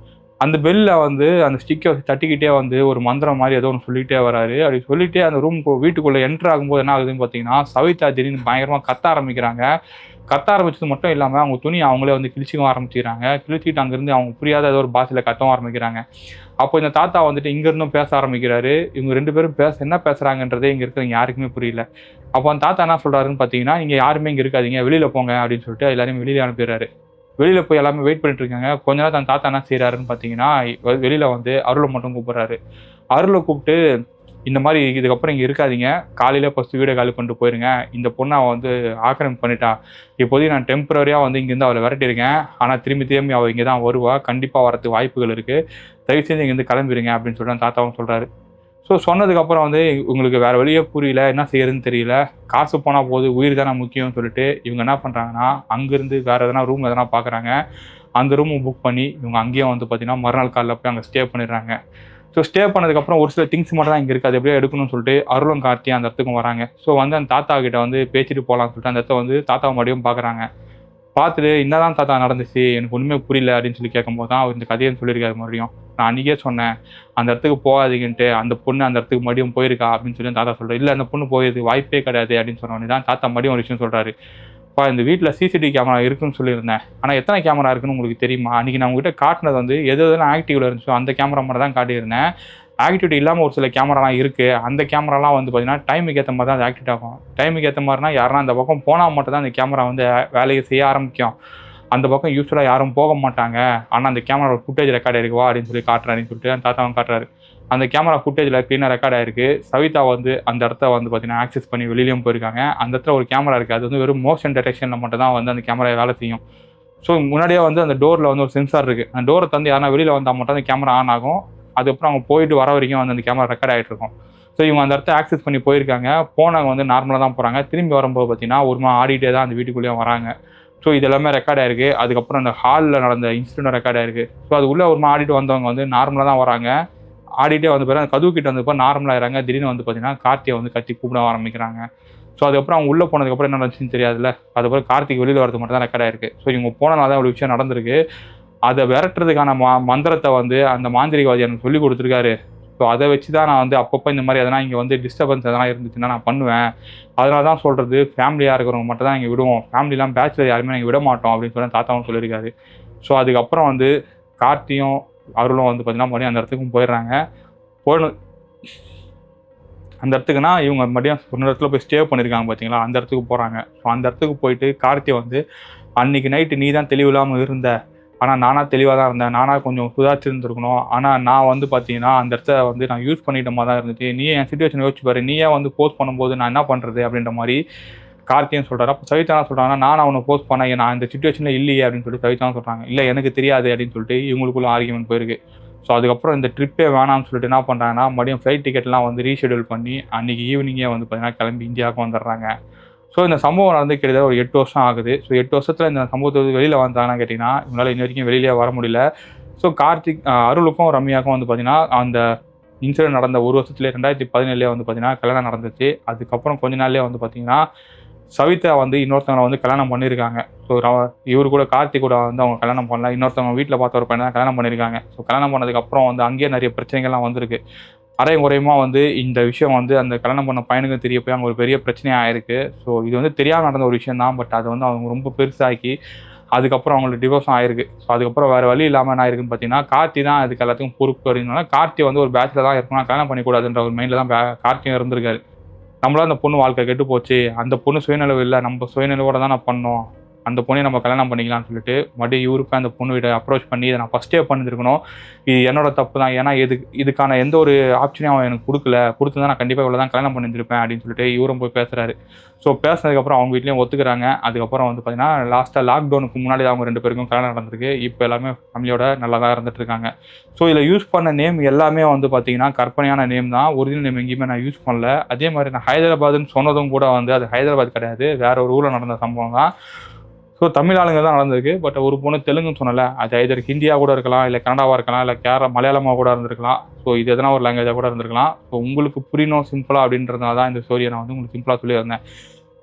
அந்த பெல்லில் வந்து அந்த ஸ்டிக்கை தட்டிக்கிட்டே வந்து ஒரு மந்திரம் மாதிரி ஏதோ ஒன்று சொல்லிகிட்டே வராரு. அப்படி சொல்லிகிட்டே அந்த வீட்டுக்குள்ளே என்ட்ரு ஆகும்போது என்ன ஆகுதுன்னு பார்த்தீங்கன்னா சவிதா திடீர்னு பயங்கரமாக கத்த ஆரம்பிக்கிறாங்க. கத்த ஆரம்பிச்சது மட்டும் இல்லாமல் அவங்க துணியை அவங்களே வந்து கிழிச்சிக்கவும் ஆரம்பிச்சிக்கிறாங்க. கிழிச்சிட்டு அங்கேருந்து அவங்க புரியாத ஏதோ ஒரு பாஷையில் கத்தவும் ஆரம்பிக்கிறாங்க. அப்போ இந்த தாத்தா வந்துட்டு இங்கேருந்தும் பேச ஆரம்பிக்கிறாரு. இவங்க 2 பேரும் என்ன பேசுகிறாங்கன்றதே இங்கே இருக்கிறவங்க யாருக்குமே புரியல. அப்போ அந்த தாத்தா என்ன சொல்கிறாருன்னு பார்த்தீங்கன்னா, நீங்கள் யாருமே இங்கே இருக்காதீங்க, வெளியில் போங்க அப்படின்னு சொல்லிட்டு எல்லாரையும் வெளியில் அனுப்பிடுறாரு. வெளியில் போய் எல்லாமே வெயிட் பண்ணிட்டு இருக்காங்க. கொஞ்ச நேரம் அந்த தாத்தா என்ன செய்கிறாருன்னு பார்த்தீங்கன்னா, வெளியில் வந்து அருளை மட்டும் கூப்பிட்றாரு. அருளை கூப்பிட்டு இந்த மாதிரி இதுக்கப்புறம் இங்கே இருக்காதீங்க, காலையில் ஃபஸ்ட்டு வீடை காலி பண்ணிட்டு போயிருங்க, இந்த பொண்ணை வந்து ஆக்கிரமிப்பு பண்ணிட்டா, இப்போதைக்கு நான் டெம்பரரியாக வந்து இங்கேருந்து அவளை விரட்டியிருக்கேன், ஆனால் திரும்பி அவள் இங்கே தான் வருவா, கண்டிப்பாக வரதுக்கு வாய்ப்புகள் இருக்குது, தயவு செஞ்சு இங்கேருந்து கிளம்பிடுங்க அப்படின்னு சொல்லிட்டு அந்த தாத்தாவும் சொல்கிறாரு. ஸோ சொன்னதுக்கப்புறம் வந்து உங்களுக்கு வேறு வழியே புரியல, என்ன செய்யறதுன்னு தெரியல, காசு போனால் போது உயிர் தானே முக்கியம்னு சொல்லிட்டு இவங்க என்ன பண்ணுறாங்கன்னா அங்கேருந்து வேறு எதனா ரூம் எதனா பார்க்குறாங்க. அந்த ரூமை புக் பண்ணி இவங்க அங்கேயும் வந்து பார்த்திங்கன்னா மறுநாள் காலையில் போய் அங்கே ஸ்டே பண்ணிடுறாங்க. ஸோ ஸ்டே பண்ணதுக்கப்புறம் ஒரு சில திங்ஸ் மட்டும் தான் இங்கே இருக்குது, அது எப்படியோ எடுக்கணும்னு சொல்லிட்டு அருளும் கார்த்தியும் அந்த இடத்துக்கும் வராங்க. ஸோ வந்து அந்த தாத்தா கிட்ட வந்து பேசிட்டு போகலான்னு சொல்லிட்டு அந்த இடத்த வந்து தாத்தாவை மறுபடியும் பார்க்குறாங்க. பார்த்துட்டு என்னதான் தாத்தா நடந்துச்சு, எனக்கு ஒன்றுமே புரியல அப்படின்னு சொல்லி கேட்கும்போது தான் அவர் இந்த கதையை சொல்லியிருக்காரு. மறுபடியும் நான் அன்றைக்கே சொன்னேன் அந்த இடத்துக்கு போகாதீங்கன்ட்டு, அந்த பொண்ணு அந்த இடத்துக்கு மறுபடியும் போயிருக்கா அப்படின்னு சொல்லி தாத்தா சொல்கிறார். இல்லை அந்த பொண்ணு போயிருக்கு வாய்ப்பே கிடையாது அப்படின்னு சொன்னோடனே தான் தாத்தா மறுபடியும் ஒரு விஷயம் சொல்கிறாரு. இப்போ இந்த வீட்டில் சிசிடிவி கேமரா இருக்குன்னு சொல்லியிருந்தேன், ஆனால் எத்தனை கேமரா இருக்குன்னு உங்களுக்கு தெரியுமா? அன்றைக்கி நான் உங்ககிட்ட காட்டினது வந்து எதெல்லாம் ஆக்டிவில் இருந்துச்சோ அந்த கேமரா மட்டும் தான் காட்டியிருந்தேன். ஆக்டிவிட்டி இல்லாமல் ஒரு சில கேமராலாம் இருக்குது, அந்த கேமராலாம் வந்து பார்த்திங்கன்னா டைமுக்கு ஏற்ற மாதிரி தான் அது ஆக்டிவேட் ஆகும். டைமுக்கு ஏற்ற மாதிரினா யாருன்னா அந்த பக்கம் போனால் மட்டும் தான் அந்த கேமரா வந்து வேலையை செய்ய ஆரம்பிக்கும், அந்த பக்கம் யூஸ்வலாக யாரும் போக மாட்டாங்க. ஆனால் அந்த கேமரா ஃபுட்டேஜ் ரெக்கார்ட் ஆகிருக்குவா அப்படின்னு சொல்லி காட்டுறாருன்னு சொல்லிட்டு அந்த தாத்தாவும் காட்டுறாரு. அந்த கேமரா ஃபுட்டேஜில் க்ளீனாக ரெக்கார்ட் ஆகிருக்கு. சவிதா வந்து அந்த இடத்த வந்து பார்த்திங்கன்னா ஆக்சஸ் பண்ணி வெளியிலையும் போயிருக்காங்க. அந்த இடத்துல ஒரு கேமரா இருக்குது, அது வந்து வெறும் மோஷன் டிடெக்ஷனில் மட்டும் தான் வந்து அந்த கேமரா வேலை செய்யும். ஸோ முன்னாடியே வந்து அந்த டோரில் வந்து ஒரு சென்சார் இருக்குது, அந்த டோரை தந்து யாரா வெளியில் வந்தால் மட்டும் அந்த கேமரா ஆன் ஆகும். அதுக்கப்புறம் அவங்க போயிட்டு வர வரைக்கும் வந்து அந்த கேமரா ரெக்கார்ட் ஆகிட்டு இருக்கும். ஸோ இவங்க அந்த இடத்த ஆக்சஸ் பண்ணி போயிருக்காங்க. போனவங்க வந்து நார்மலாக தான் போகிறாங்க. திரும்பி வரும்போது பார்த்திங்கன்னா ஒரு மாதிரி ஆடிட்டே தான் அந்த வீட்டுக்குள்ளேயே வராங்க. ஸோ இது எல்லாமே ரெக்கார்ட் ஆகிருக்கு. அதுக்கப்புறம் அந்த ஹாலில் நடந்த இன்சிடென்ட் ரெக்கார்ட் ஆகிருக்கு. ஸோ அது உள்ளே ஒரு மாதிரி ஆடிட்டு வந்தவங்க வந்து நார்மலாக தான் வராங்க. ஆடிட்டே வந்து பிறகு அந்த கதவு கிட்ட வந்தப்போ நார்மலாக ஆகிறாங்க. திடீர்னு வந்து பார்த்திங்கன்னா கார்த்தியை வந்து கத்தி கூப்பிட ஆரம்பிக்கிறாங்க. ஸோ அதுக்கப்புறம் அவங்க உள்ளே போனதுக்கப்புறம் என்ன நடந்துச்சுன்னு தெரியாதுல்ல, அதுக்கப்புறம் கார்த்திக் வெளியில் வரது மட்டும் தான் ரெக்கார்ட் ஆகிருக்கு. ஸோ இவங்க போனனால தான் ஒரு விஷயம் நடந்திருக்கு. அதை விரட்டுறதுக்கான மந்திரத்தை வந்து அந்த மாந்திரிகவாதி எனக்கு சொல்லி கொடுத்துருக்காரு. ஸோ அதை வச்சு தான் நான் வந்து அப்பப்போ இந்த மாதிரி எதனா இங்கே வந்து டிஸ்டர்பன்ஸ் எதனா இருந்துச்சுன்னா நான் பண்ணுவேன். அதனால தான் சொல்கிறது, ஃபேமிலியாக இருக்கிறவங்க மட்டும் தான் இங்கே விடுவோம், ஃபேமிலிலாம் பேச்சுலர் யாருமே நாங்கள் விட மாட்டோம் அப்படின்னு சொல்லி தாத்தாவும் சொல்லியிருக்காரு. ஸோ அதுக்கப்புறம் வந்து கார்த்தியும் அவர்களும் வந்து பார்த்திங்கன்னா மறுபடியும் அந்த இடத்துக்கும் போயிடுறாங்க. அந்த இடத்துக்குன்னா இவங்க மறுபடியும் ஒரு இடத்துல போய் ஸ்டே பண்ணியிருக்காங்க பார்த்தீங்களா, அந்த இடத்துக்கு போகிறாங்க. ஸோ அந்த இடத்துக்கு போயிட்டு கார்த்தி வந்து அன்றைக்கி நைட்டு நீ தான் தெளிவில்லாமல் இருந்த, ஆனால் நானாக தெளிவாக தான் இருந்தேன், நானாக கொஞ்சம் சுதாரிச்சிருந்துருக்கணும், ஆனால் நான் வந்து பார்த்தீங்கன்னா அந்த இடத்த வந்து நான் யூஸ் பண்ணிட்ட மாதிரி தான் இருந்துச்சு, நீ என் சிச்சுவேஷன் யோசிச்சு பாரு, நீயே வந்து போஸ்ட் பண்ணும்போது நான் என்ன பண்ணுறது அப்படின்ற மாதிரி கார்த்தியும் சொல்கிறாரு. அப்போ சவிதா சொல்கிறாங்கன்னா நான் அவனை போஸ்ட் பண்ணேன், நான் இந்த சிச்சுவேஷனில் இல்லையே அப்படின்னு சொல்லிட்டு சவிதாவும் சொல்கிறாங்க. இல்லை எனக்கு தெரியாது அப்படின்னு சொல்லிட்டு இவங்களுக்குள்ள ஆர்கியூமெண்ட் போயிருக்கு. ஸோ அதுக்கப்புறம் இந்த ட்ரிப்பே வேணாம்னு சொல்லிட்டு என்ன பண்ணுறாங்கன்னா மறுபடியும் ஃப்ளைட் டிக்கெட்லாம் வந்து ரீஷெடியூல் பண்ணி அன்றைக்கி ஈவினிங்கே வந்து பார்த்தீங்கன்னா கிளம்பி இந்தியாவுக்கு வந்துடுறாங்க. ஸோ இந்த சம்பவம் நடந்து கிட்டத்தட்ட ஒரு 8 வருஷம் ஆகுது. ஸோ 8 வருஷத்தில் இந்த சம்பவத்தை வெளியில் வந்தாங்கன்னா கேட்டிங்கன்னா இவங்களால் இன்ன வரைக்கும் வெளியிலே வர முடியல. ஸோ கார்த்திக் அருளுக்கும் ரம்யாவுக்கும் வந்து பார்த்திங்கன்னா அந்த இன்சிடென்ட் நடந்த ஒரு வருஷத்துலேயே 2017 வந்து பார்த்திங்கன்னா கல்யாணம் நடந்துச்சு. அதுக்கப்புறம் கொஞ்ச நாள்லேயே வந்து பார்த்திங்கன்னா சவிதா வந்து இன்னொருத்தவங்களை வந்து கல்யாணம் பண்ணியிருக்காங்க. ஸோ இவரு கூட கார்த்தி கூட வந்து அவங்க கல்யாணம் பண்ணல. இன்னொருத்தவங்க வீட்டில் பார்த்த ஒரு பையனை தான் கல்யாணம் பண்ணியிருக்காங்க. ஸோ கல்யாணம் பண்ணதுக்கப்புறம் வந்து அங்கேயே நிறைய பிரச்சனைகள்லாம் வந்திருக்கு. அரையும் குறையுமா வந்து இந்த விஷயம் வந்து அந்த கல்யாணம் பண்ண பையனுக்கும் தெரிய போய் அங்கே ஒரு பெரிய பிரச்சனையாக ஆயிருக்கு. ஸோ இது வந்து தெரியாமல் நடந்த ஒரு விஷயம் தான். பட் அது வந்து அவங்க ரொம்ப பெருசாக்கி அதுக்கப்புறம் அவங்களுக்கு டிவோர்ஸும் ஆயிருக்கு. ஸோ அதுக்கப்புறம் வேறு வழி இல்லாமல் என்ன ஆயிருக்குன்னு பார்த்தீங்கன்னா, கார்த்தி தான் அதுக்கு எல்லாத்துக்கும் பொறுப்பு அப்படின்னால கார்த்தி வந்து ஒரு பேச்சுலர் தான் இருக்கணும், கல்யாணம் பண்ணிக்கூடாதுன்ற ஒரு மைண்டில் தான் கார்த்தியும் இருந்திருக்காரு. நம்மளால அந்த பொண்ணு வாழ்க்கை கெட்டு போச்சு, அந்த பொண்ணு சுயநலவு இல்லை, நம்ம சுயநலவோட தான் நான் பண்ணோம், அந்த பொண்ணையும் நம்ம கல்யாணம் பண்ணிக்கலாம்னு சொல்லிட்டு மறுபடியும் இவருக்கு அந்த பொண்ணு வீட்டை அப்ரோச் பண்ணி இதை நான் ஃபஸ்ட்டே பண்ணியிருக்கணும், இது என்னோட தப்பு தான், ஏன்னா இதுக்கான எந்த ஒரு ஆப்ஷனையும் அவன் எனக்கு கொடுத்துருந்தா நான் கண்டிப்பாக இவ்வளோ தான் கல்யாணம் பண்ணியிருப்பேன் அப்படின்னு சொல்லிட்டு இவரும் போய் பேசுகிறாரு. ஸோ பேசினதுக்கப்புறம் அவங்க வீட்லேயும் ஒத்துக்கிறாங்க. அதுக்கப்புறம் வந்து பார்த்தீங்கன்னா லாஸ்ட்டாக லாக்டவுனுக்கு முன்னாடி அவங்க 2 பேருக்கும் கல்யாணம் நடந்திருக்கு. இப்போ எல்லாமே ஃபேமிலியோட நல்லா தான் இருந்துட்டு இருக்காங்க. ஸோ இதில் யூஸ் பண்ண நேம் எல்லாமே வந்து பார்த்தீங்கன்னா கற்பனையான நேம் தான். ஒரிஜினல் நேம் எங்கேயுமே நான் யூஸ் பண்ணல. அதே மாதிரி நான் ஹைதராபாத்னு சொன்னதும் கூட வந்து அது ஹைதராபாத் கிடையாது, வேற ஒரு ஊரில் நடந்த சம்பவம் தான். ஸோ தமிழ் ஆளுங்க தான் நடந்திருக்கு. பட் ஒரு பொண்ணு தெலுங்குன்னு சொன்னல, அது ஐதர் ஹிந்தியாக கூட இருக்கலாம், இல்லை கன்னடாவாக இருக்கலாம், இல்லை மலையாளமாக கூட இருந்திருக்கலாம். ஸோ இது எதனா ஒரு லாங்குவேஜாக கூட இருந்திருக்கலாம். ஸோ உங்களுக்கு புரியணும் சிம்பிளாக அப்படின்றதுனால தான் இந்த ஸ்டோரியை நான் வந்து உங்களுக்கு சிம்பிளாக சொல்லியிருந்தேன்.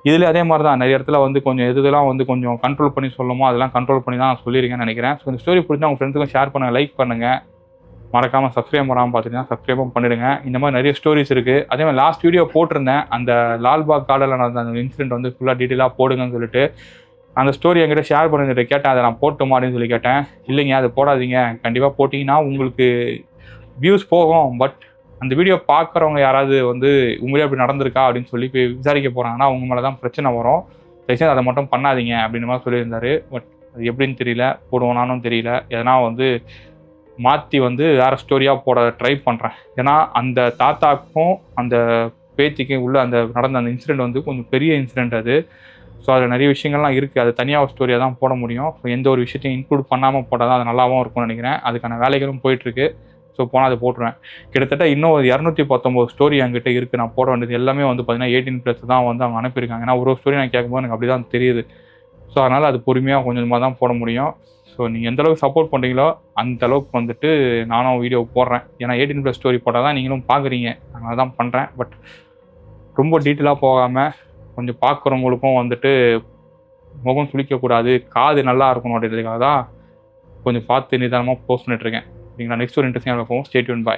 இதில் அதே மாதிரி தான் நிறைய இடத்துல வந்து கொஞ்சம் எதுலாம் வந்து கொஞ்சம் கண்ட்ரோல் பண்ணி சொல்லணுமோ அதெல்லாம் கண்ட்ரோல் பண்ணி தான் நான் சொல்லியிருக்கேன்னு நினைக்கிறேன். ஸோ இந்த ஸ்டோரி பிடிச்சா உங்கள் ஃப்ரெண்ட்ஸுக்கும் ஷேர் பண்ணுங்கள், லைக் பண்ணுங்கள். மறக்காமல் சப்ஸ்கிரைப் பண்ணாமல் பார்த்துட்டீங்கன்னா சப்ஸ்கிரைபும் பண்ணிடுங்க. இந்த மாதிரி நிறைய ஸ்டோரிஸ் இருக்குது. அதே மாதிரி லாஸ்ட் வீடியோ போட்டிருந்தேன், அந்த லால்பாக் கார்டனில் நடந்த அந்த இன்சிடென்ட் வந்து ஃபுல்லாக டீட்டெயிலாக போடுங்கன்னு சொல்லிட்டு அந்த ஸ்டோரி என்கிட்ட ஷேர் பண்ணிட்டு கேட்டேன். அதை நான் போட்டுமா அப்படின்னு சொல்லி கேட்டேன். இல்லைங்க அது போடாதீங்க, கண்டிப்பாக போட்டிங்கன்னா உங்களுக்கு வியூஸ் போகும். பட் அந்த வீடியோ பார்க்குறவங்க யாராவது வந்து உங்களே அப்படி நடந்திருக்கா அப்படின்னு சொல்லி போய் விசாரிக்க போகிறாங்கன்னா அவங்க மேலே தான் பிரச்சனை வரும். தயவுசெய்து அதை மட்டும் பண்ணாதீங்க அப்படின்னு மாதிரி சொல்லியிருந்தாரு. பட் அது எப்படின்னு தெரியல, போடுவோனானும் தெரியல. எதனா வந்து மாற்றி வந்து வேறு ஸ்டோரியாக போட ட்ரை பண்ணுறேன். ஏன்னா அந்த தாத்தாக்கும் அந்த பேத்திக்கும் உள்ள அந்த நடந்த அந்த இன்சிடெண்ட் வந்து கொஞ்சம் பெரிய இன்சிடெண்ட் அது. ஸோ அதில் நிறைய விஷயங்கள்லாம் இருக்குது. அது தனியாக ஒரு ஸ்டோரியாக தான் போட முடியும். ஸோ எந்த ஒரு விஷயத்தையும் இன்க்ளூட் பண்ணாமல் போட்டால் தான் அது நல்லாவும் இருக்கும்னு நினைக்கிறேன். அதுக்கான வேலைகளும் போயிட்டுருக்கு. ஸோ போனால் அதை போட்டுருவேன். கிட்டத்தட்ட இன்னும் ஒரு 219 ஸ்டோரி என்கிட்ட இருக்குது. நான் போட வேண்டியது எல்லாமே வந்து பார்த்தீங்கன்னா 18+ தான் வந்து அவங்க அனுப்பியிருக்காங்க. ஏன்னா ஒரு ஸ்டோரி நான் கேட்கும்போது எனக்கு அப்படி தான் தெரியுது. ஸோ அதனால் அது பொறுமையாக கொஞ்சமாக தான் போட முடியும். ஸோ நீங்கள் எந்தளவுக்கு சப்போர்ட் பண்ணுறீங்களோ அந்தளவுக்கு வந்துட்டு நானும் வீடியோ போடுறேன். ஏன்னா 18+ ஸ்டோரி போட்டால் தான் நீங்களும் பார்க்குறீங்க. அதனால தான் பண்ணுறேன். பட் ரொம்ப டீட்டெயிலாக போகாமல் கொஞ்சம் பார்க்குறவங்களுக்கும் வந்துட்டு முகம் சுளிக்கக்கூடாது, காது நல்லா இருக்கணும் அப்படின்றதுக்காக தான் கொஞ்சம் பார்த்து நிதானமாக போஸ்ட் பண்ணிட்டுருக்கேன். சரிங்களா? நெக்ஸ்ட் ஒரு இன்ட்ரெஸ்டிங்காக இருக்கும். Stay tuned. பாய்.